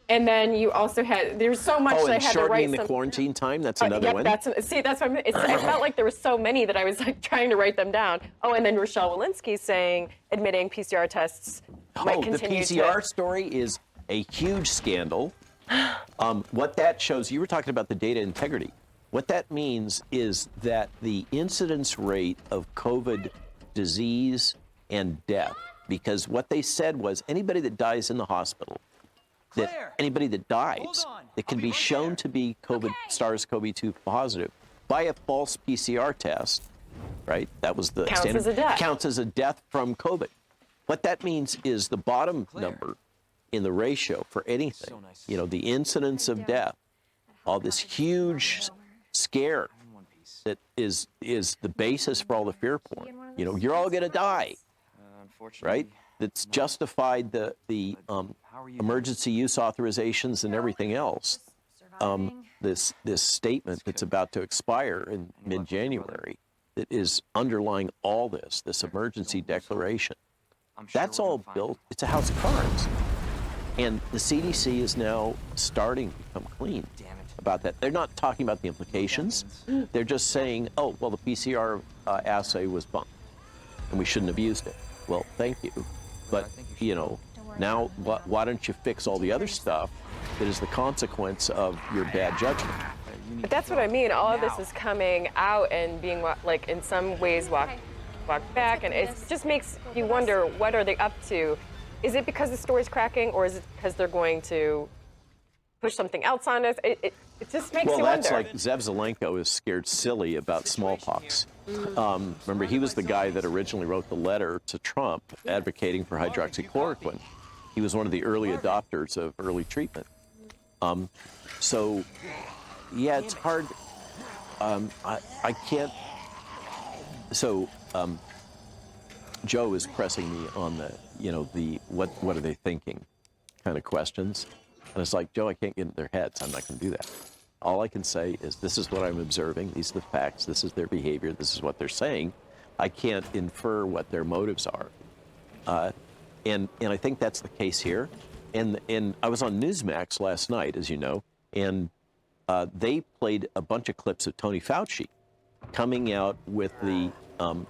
And then you also had, there's so much that I had to write. Shortening the quarantine time, that's another one. That's what I felt like there was so many that I was like trying to write them down. Oh, and then Rochelle Walensky admitting PCR tests might continue the PCR story is a huge scandal. What that shows, you were talking about the data integrity. What that means is that the incidence rate of COVID disease and death, because what they said was anybody that dies in the hospital, that anybody that dies that can be shown to be SARS-CoV-2 positive by a false PCR test, right? That was the counts as a death. Counts as a death from COVID. What that means is the bottom number in the ratio for anything, the incidence of death, all this huge scare that is the basis for all the fear porn. You're all going to die, right? That's justified the emergency use authorizations and everything else. This statement that's about to expire in mid-January that is underlying all this emergency declaration. That's all built. It's a house of cards. And the CDC is now starting to become clean about that. They're not talking about the implications. They're just saying, oh, well, the PCR assay was bunk, and we shouldn't have used it. Well, thank you. But, now why don't you fix all the other stuff that is the consequence of your bad judgment? But that's what I mean. All of this is coming out and being, like, in some ways walked back, and it just makes you wonder, what are they up to? Is it because the story's cracking, or is it because they're going to push something else on us? It just makes you wonder. Well, that's like Zev Zelenko is scared silly about smallpox. Remember, he was the guy that originally wrote the letter to Trump advocating for hydroxychloroquine. He was one of the early adopters of early treatment. So, yeah, it's hard. I can't. So, Joe is pressing me on the what are they thinking kind of questions. And it's like, Joe, I can't get in their heads. I'm not going to do that. All I can say is this is what I'm observing. These are the facts. This is their behavior. This is what they're saying. I can't infer what their motives are. And I think that's the case here. And I was on Newsmax last night, as you know, and they played a bunch of clips of Tony Fauci coming out with the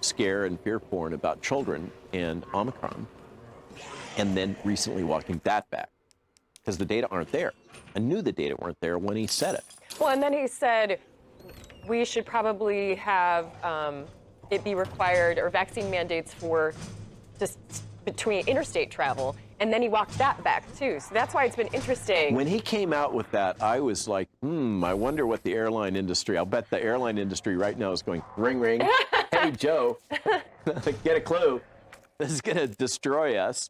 scare and fear porn about children and Omicron, and then recently walking that back because the data aren't there. I knew the data weren't there when he said it. Well, and then he said we should probably have it be required, or vaccine mandates for just between interstate travel, and then he walked that back too. So that's why it's been interesting. When he came out with that, I was like, I wonder what the airline industry, I'll bet the airline industry right now is going, ring, ring. Hey, Joe, get a clue. This is going to destroy us.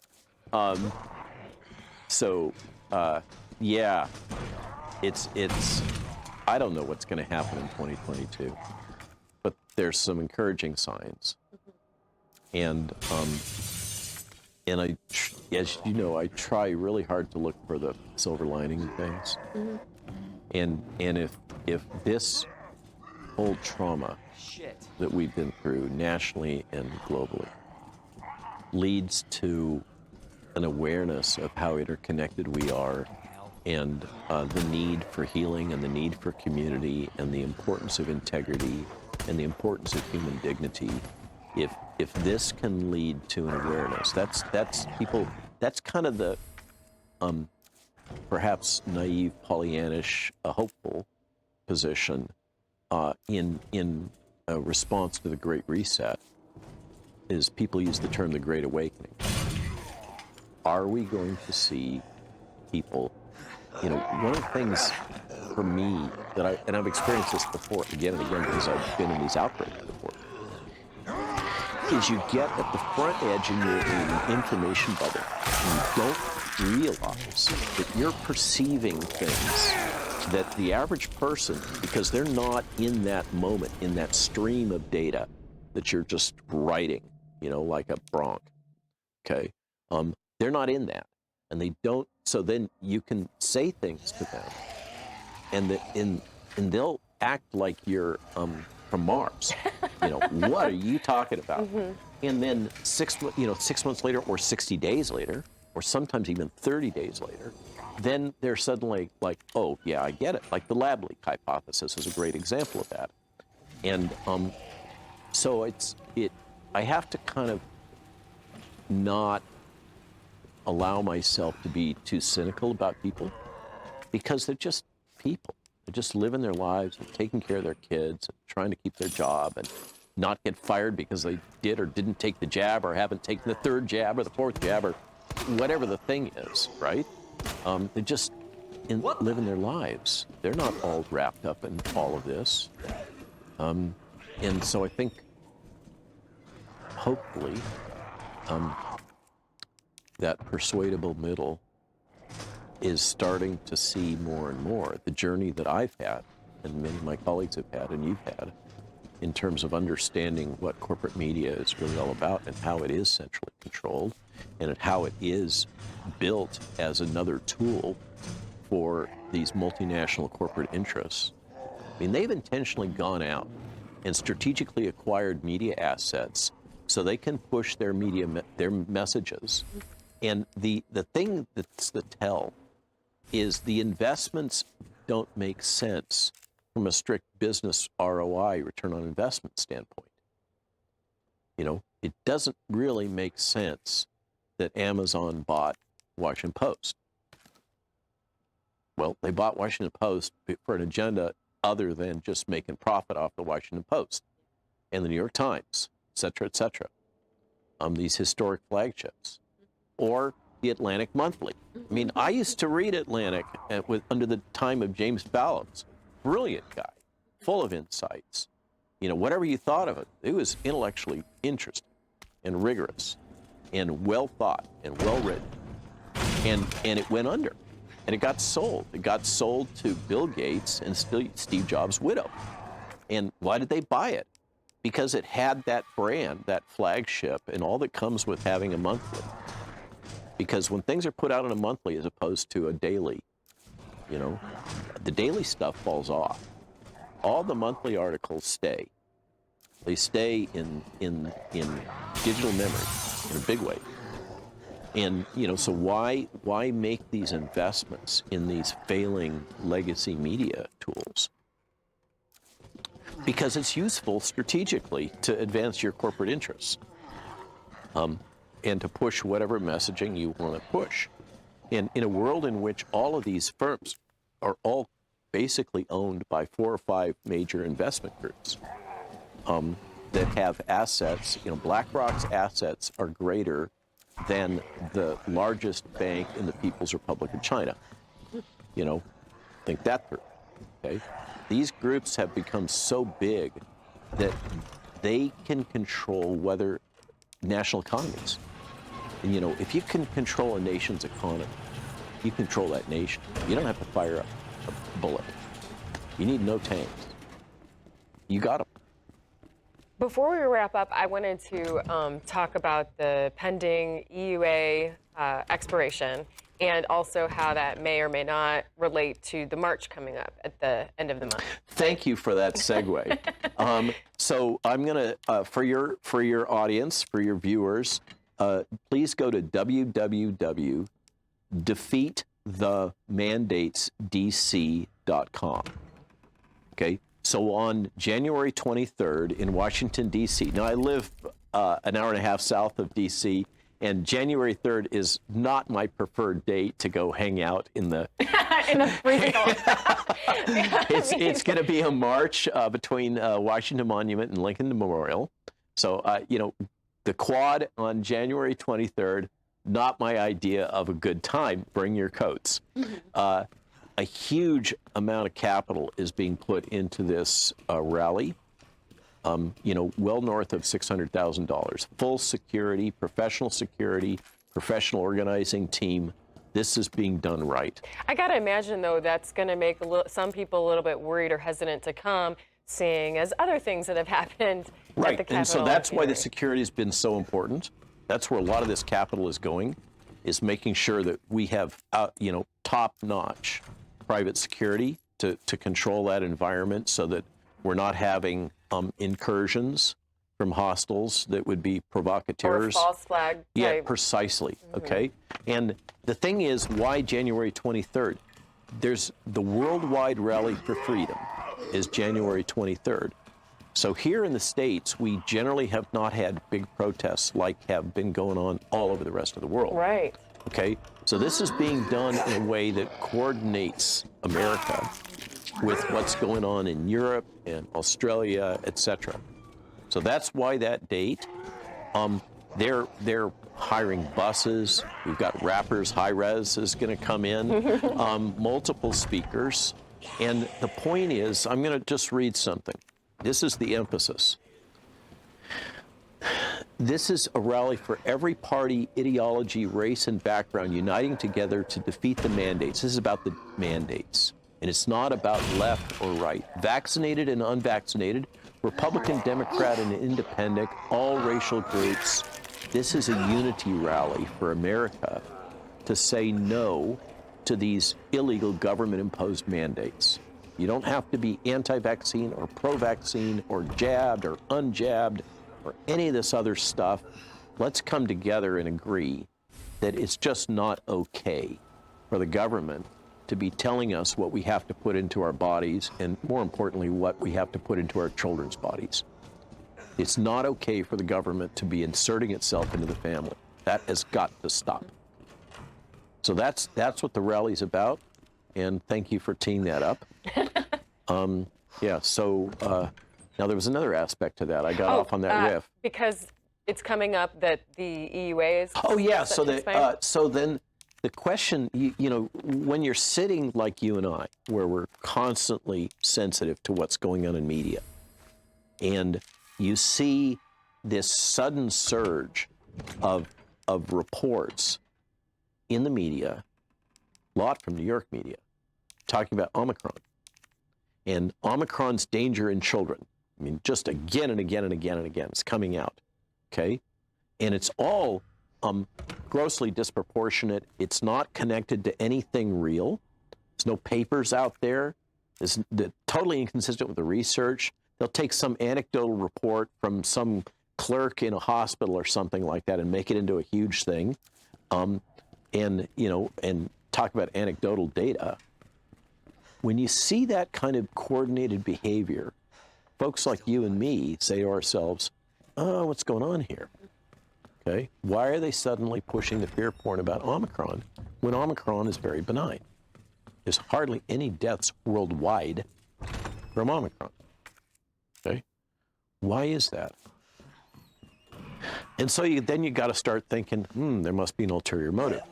Yeah, it's. I don't know what's going to happen in 2022. there's some encouraging signs. And as you know, I try really hard to look for the silver lining in things. And if this whole trauma that we've been through nationally and globally leads to an awareness of how interconnected we are, and the need for healing and the need for community and the importance of integrity and the importance of human dignity, if this can lead to an awareness, that's kind of the perhaps naive, Pollyannish, hopeful position in a response to the Great Reset, is people use the term the Great Awakening. Are we going to see people, one of the things for me that and I've experienced this before again and again because I've been in these outbreaks before, is you get at the front edge and you're in an information bubble and you don't realize that you're perceiving things that the average person, because they're not in that moment, in that stream of data that you're just writing, like a Bronc, okay? They're not in that, and they don't, so then you can say things to them, and they'll act like you're from Mars. What are you talking about? And then 6 months later, or 60 days later, or sometimes even 30 days later, then they're suddenly like, oh yeah, I get it. Like the lab leak hypothesis is a great example of that. And so I have to kind of not allow myself to be too cynical about people, because they're just people. They're just living their lives and taking care of their kids and trying to keep their job and not get fired because they did or didn't take the jab or haven't taken the third jab or the fourth jab or whatever the thing is, right? They're just living their lives. They're not all wrapped up in all of this. And so I think, hopefully, that persuadable middle is starting to see more and more the journey that I've had and many of my colleagues have had and you've had in terms of understanding what corporate media is really all about and how it is centrally controlled and how it is built as another tool for these multinational corporate interests. I mean, they've intentionally gone out and strategically acquired media assets so they can push their messages. And the thing that's the tell is the investments don't make sense from a strict business ROI, return on investment standpoint. It doesn't really make sense that Amazon bought Washington Post. Well, they bought Washington Post for an agenda other than just making profit off the Washington Post and the New York Times, et cetera, et cetera. These historic flagships. Or the Atlantic Monthly. I mean, I used to read Atlantic under the time of James Fallows. Brilliant guy, full of insights. Whatever you thought of it, it was intellectually interesting and rigorous and well thought and well written. And it went under. And it got sold. It got sold to Bill Gates and Steve Jobs' widow. And why did they buy it? Because it had that brand, that flagship, and all that comes with having a monthly. Because when things are put out in a monthly as opposed to a daily, the daily stuff falls off. All the monthly articles stay. They stay in digital memory in a big way. And, so why make these investments in these failing legacy media tools? Because it's useful strategically to advance your corporate interests. And to push whatever messaging you want to push. And in a world in which all of these firms are all basically owned by 4 or 5 major investment groups that have assets, BlackRock's assets are greater than the largest bank in the People's Republic of China. Think that through, okay? These groups have become so big that they can control whether national economies. And if you can control a nation's economy, you control that nation. You don't have to fire a bullet. You need no tanks. You got them. Before we wrap up, I wanted to talk about the pending EUA expiration and also how that may or may not relate to the march coming up at the end of the month. Thank you for that segue. So I'm going to, for your audience, for your viewers, please go to www.defeatthemandatesdc.com. Okay. So on January 23rd in Washington, D.C. Now, I live an hour and a half south of D.C., and January 3rd is not my preferred date to go hang out in the... in the freezing cold. It's going to be a march between Washington Monument and Lincoln Memorial. So, the quad on January 23rd, not my idea of a good time. Bring your coats. A huge amount of capital is being put into this rally, well north of $600,000. Full security, professional organizing team. This is being done right. I got to imagine, though, that's going to make some people a little bit worried or hesitant to come, seeing as other things that have happened at the Capitol. And so that's why the security has been so important. That's where a lot of this capital is going, is making sure that we have, top-notch private security to control that environment so that we're not having incursions from hostiles that would be provocateurs. Or false flag type. Yeah, precisely, okay? And the thing is, why January 23rd? There's the Worldwide Rally for Freedom is January 23rd. So here in the States, we generally have not had big protests like have been going on all over the rest of the world. Right. Okay, so this is being done in a way that coordinates America with what's going on in Europe and Australia, etc. So that's why that date. They're hiring buses. We've got rappers. High Res is going to come in. Multiple speakers, and the point is, I'm going to just read something. This is the emphasis. This is a rally for every party, ideology, race, and background uniting together to defeat the mandates. This is about the mandates. And it's not about left or right. Vaccinated and unvaccinated, Republican, Democrat, and independent, all racial groups. This is a unity rally for America to say no to these illegal government-imposed mandates. You don't have to be anti-vaccine or pro-vaccine or jabbed or unjabbed or any of this other stuff. Let's come together and agree that it's just not okay for the government to be telling us what we have to put into our bodies, and more importantly, what we have to put into our children's bodies. It's not okay for the government to be inserting itself into the family. That has got to stop. So that's what the rally's about, and thank you for teeing that up. Now there was another aspect to that. I got off on that riff. Because it's coming up that the EUA is... Oh, yeah, so then the question, when you're sitting like you and I, where we're constantly sensitive to what's going on in media, and you see this sudden surge of reports in the media, a lot from New York media, talking about Omicron and Omicron's danger in children. I mean, just again and again and again and again, it's coming out, okay? And it's all grossly disproportionate. It's not connected to anything real. There's no papers out there. It's totally inconsistent with the research. They'll take some anecdotal report from some clerk in a hospital or something like that and make it into a huge thing, and talk about anecdotal data. When you see that kind of coordinated behavior, folks like you and me say to ourselves, oh, what's going on here? Okay, why are they suddenly pushing the fear porn about Omicron when Omicron is very benign? There's hardly any deaths worldwide from Omicron. Okay, why is that? And so then you got to start thinking, there must be an ulterior motive.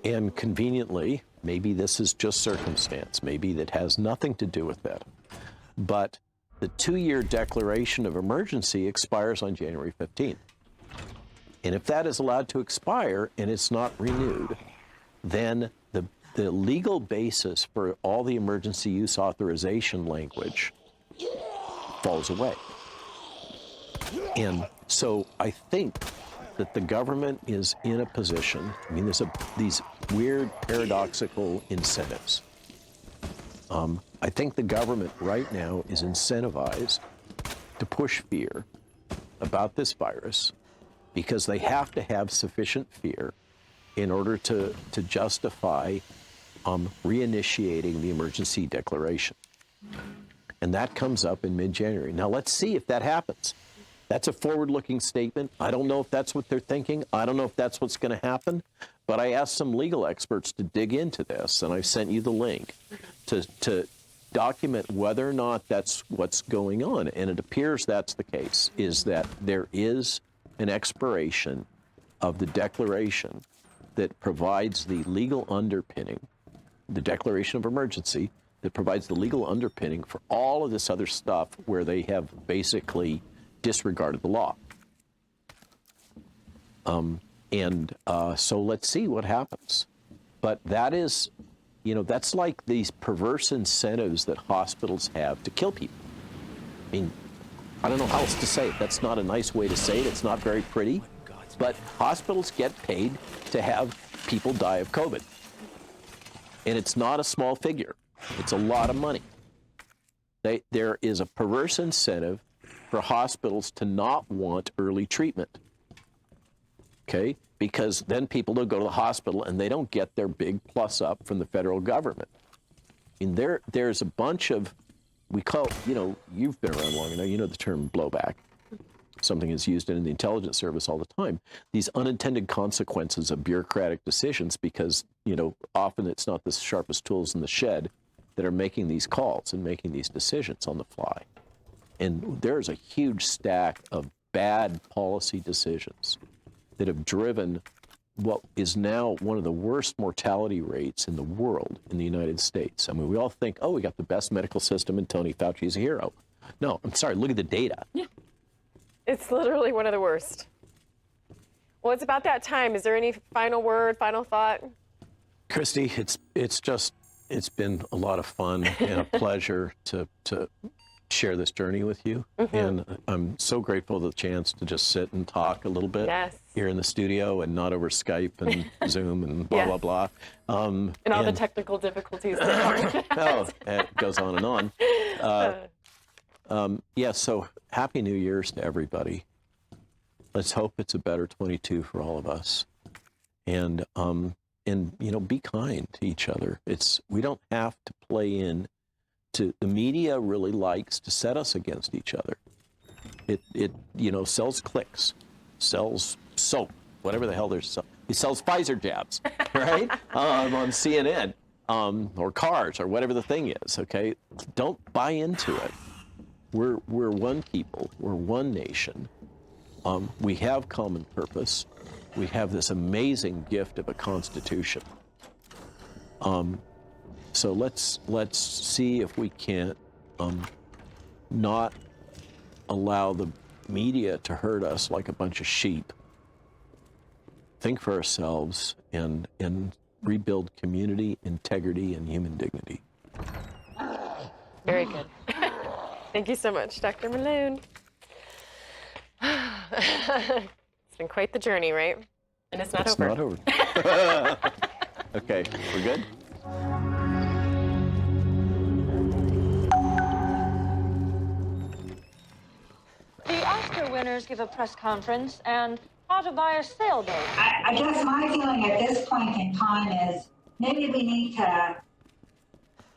And conveniently, maybe this is just circumstance. Maybe that has nothing to do with that. But the 2-year declaration of emergency expires on January 15th. And if that is allowed to expire and it's not renewed, then the legal basis for all the emergency use authorization language falls away. And so I think that the government is in a position, I mean, there's these weird paradoxical incentives. I think the government right now is incentivized to push fear about this virus because they have to have sufficient fear in order to justify reinitiating the emergency declaration. And that comes up in mid-January. Now, let's see if that happens. That's a forward-looking statement. I don't know if that's what they're thinking. I don't know if that's what's going to happen. But I asked some legal experts to dig into this, and I sent you the link to document whether or not that's what's going on. And it appears that's the case, is that there is an expiration of the declaration that provides the legal underpinning, the declaration of emergency, that provides the legal underpinning for all of this other stuff where they have basically disregarded the law. So let's see what happens. But that is, that's like these perverse incentives that hospitals have to kill people. I mean, I don't know how else to say it. That's not a nice way to say it. It's not very pretty. But hospitals get paid to have people die of COVID. And it's not a small figure. It's a lot of money. There is a perverse incentive for hospitals to not want early treatment, okay? Because then people don't go to the hospital and they don't get their big plus up from the federal government. I mean, there's a bunch of, we call, you've been around long enough, you know the term blowback. Something is used in the intelligence service all the time. These unintended consequences of bureaucratic decisions because, often it's not the sharpest tools in the shed that are making these calls and making these decisions on the fly. And there's a huge stack of bad policy decisions that have driven what is now one of the worst mortality rates in the world in the United States. I mean, we all think, oh, we got the best medical system and Tony Fauci is a hero. No, I'm sorry, look at the data. Yeah. It's literally one of the worst. Well, it's about that time. Is there any final word, final thought? Christy, it's been a lot of fun and a pleasure to share this journey with you. Mm-hmm. And I'm so grateful for the chance to just sit and talk a little bit here in the studio and not over Skype and Zoom and blah, blah, blah. And all the technical difficulties. It goes on and on. So Happy New Year's to everybody. Let's hope it's a better 22 for all of us. And be kind to each other. We don't have to play in to, the media really likes to set us against each other. It sells clicks, sells soap, whatever the hell they're selling. It sells Pfizer jabs, right? On CNN, or cars, or whatever the thing is, okay? Don't buy into it. We're one people, we're one nation. We have common purpose. We have this amazing gift of a constitution. So let's see if we can't not allow the media to hurt us like a bunch of sheep. Think for ourselves and rebuild community, integrity, and human dignity. Very good. Thank you so much, Dr. Malone. It's been quite the journey, right? And it's not over. It's not over. Okay, we're good? The Oscar winners give a press conference and how to buy a sailboat. I guess my feeling at this point in time is maybe we need to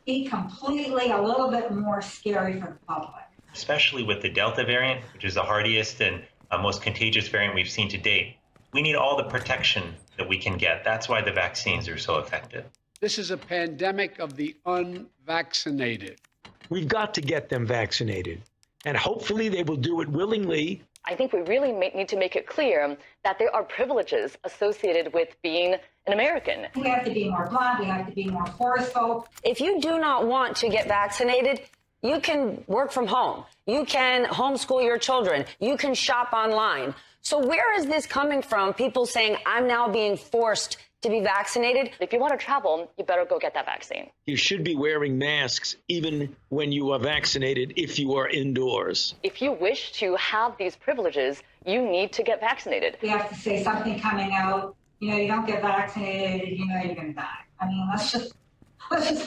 be completely a little bit more scary for the public. Especially with the Delta variant, which is the hardiest and most contagious variant we've seen to date. We need all the protection that we can get. That's why the vaccines are so effective. This is a pandemic of the unvaccinated. We've got to get them vaccinated, and hopefully they will do it willingly. I think we really need to make it clear that there are privileges associated with being an American. We have to be more blunt. We have to be more forceful. If you do not want to get vaccinated, you can work from home. You can homeschool your children. You can shop online. So where is this coming from? People saying, I'm now being forced to be vaccinated. If you want to travel, you better go get that vaccine. You should be wearing masks even when you are vaccinated if you are indoors. If you wish to have these privileges, you need to get vaccinated. We have to say something coming out, you don't get vaccinated, you're going to die. I mean, let's just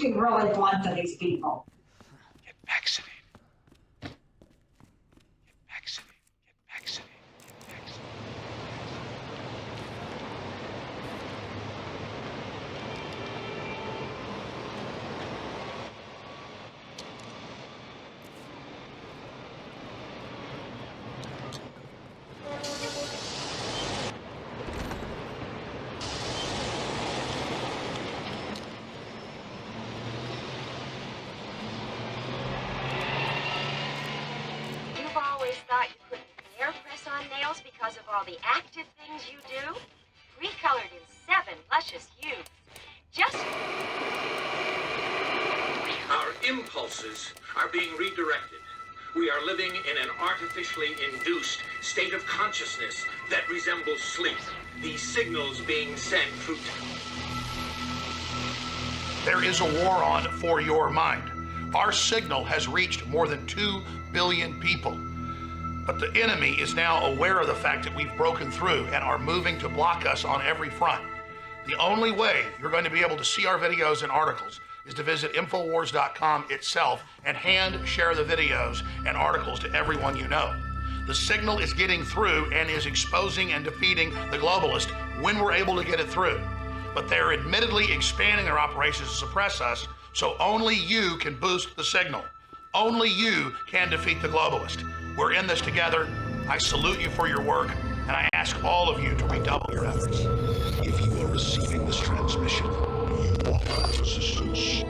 be really blunt to these people. Get vaccinated. Get vaccinated. Get vaccinated. Get vaccinated. You've always thought you couldn't hair press on nails because of all the active things you do? Recolored in 7 luscious hues. Just... Our impulses are being redirected. We are living in an artificially induced state of consciousness that resembles sleep. These signals being sent through... There is a war on for your mind. Our signal has reached more than 2 billion people. But the enemy is now aware of the fact that we've broken through and are moving to block us on every front. The only way you're going to be able to see our videos and articles is to visit Infowars.com itself and hand share the videos and articles to everyone you know. The signal is getting through and is exposing and defeating the globalists when we're able to get it through. But they're admittedly expanding their operations to suppress us, so only you can boost the signal. Only you can defeat the globalist. We're in this together. I salute you for your work, and I ask all of you to redouble your efforts. If you are receiving this transmission, you are resistance.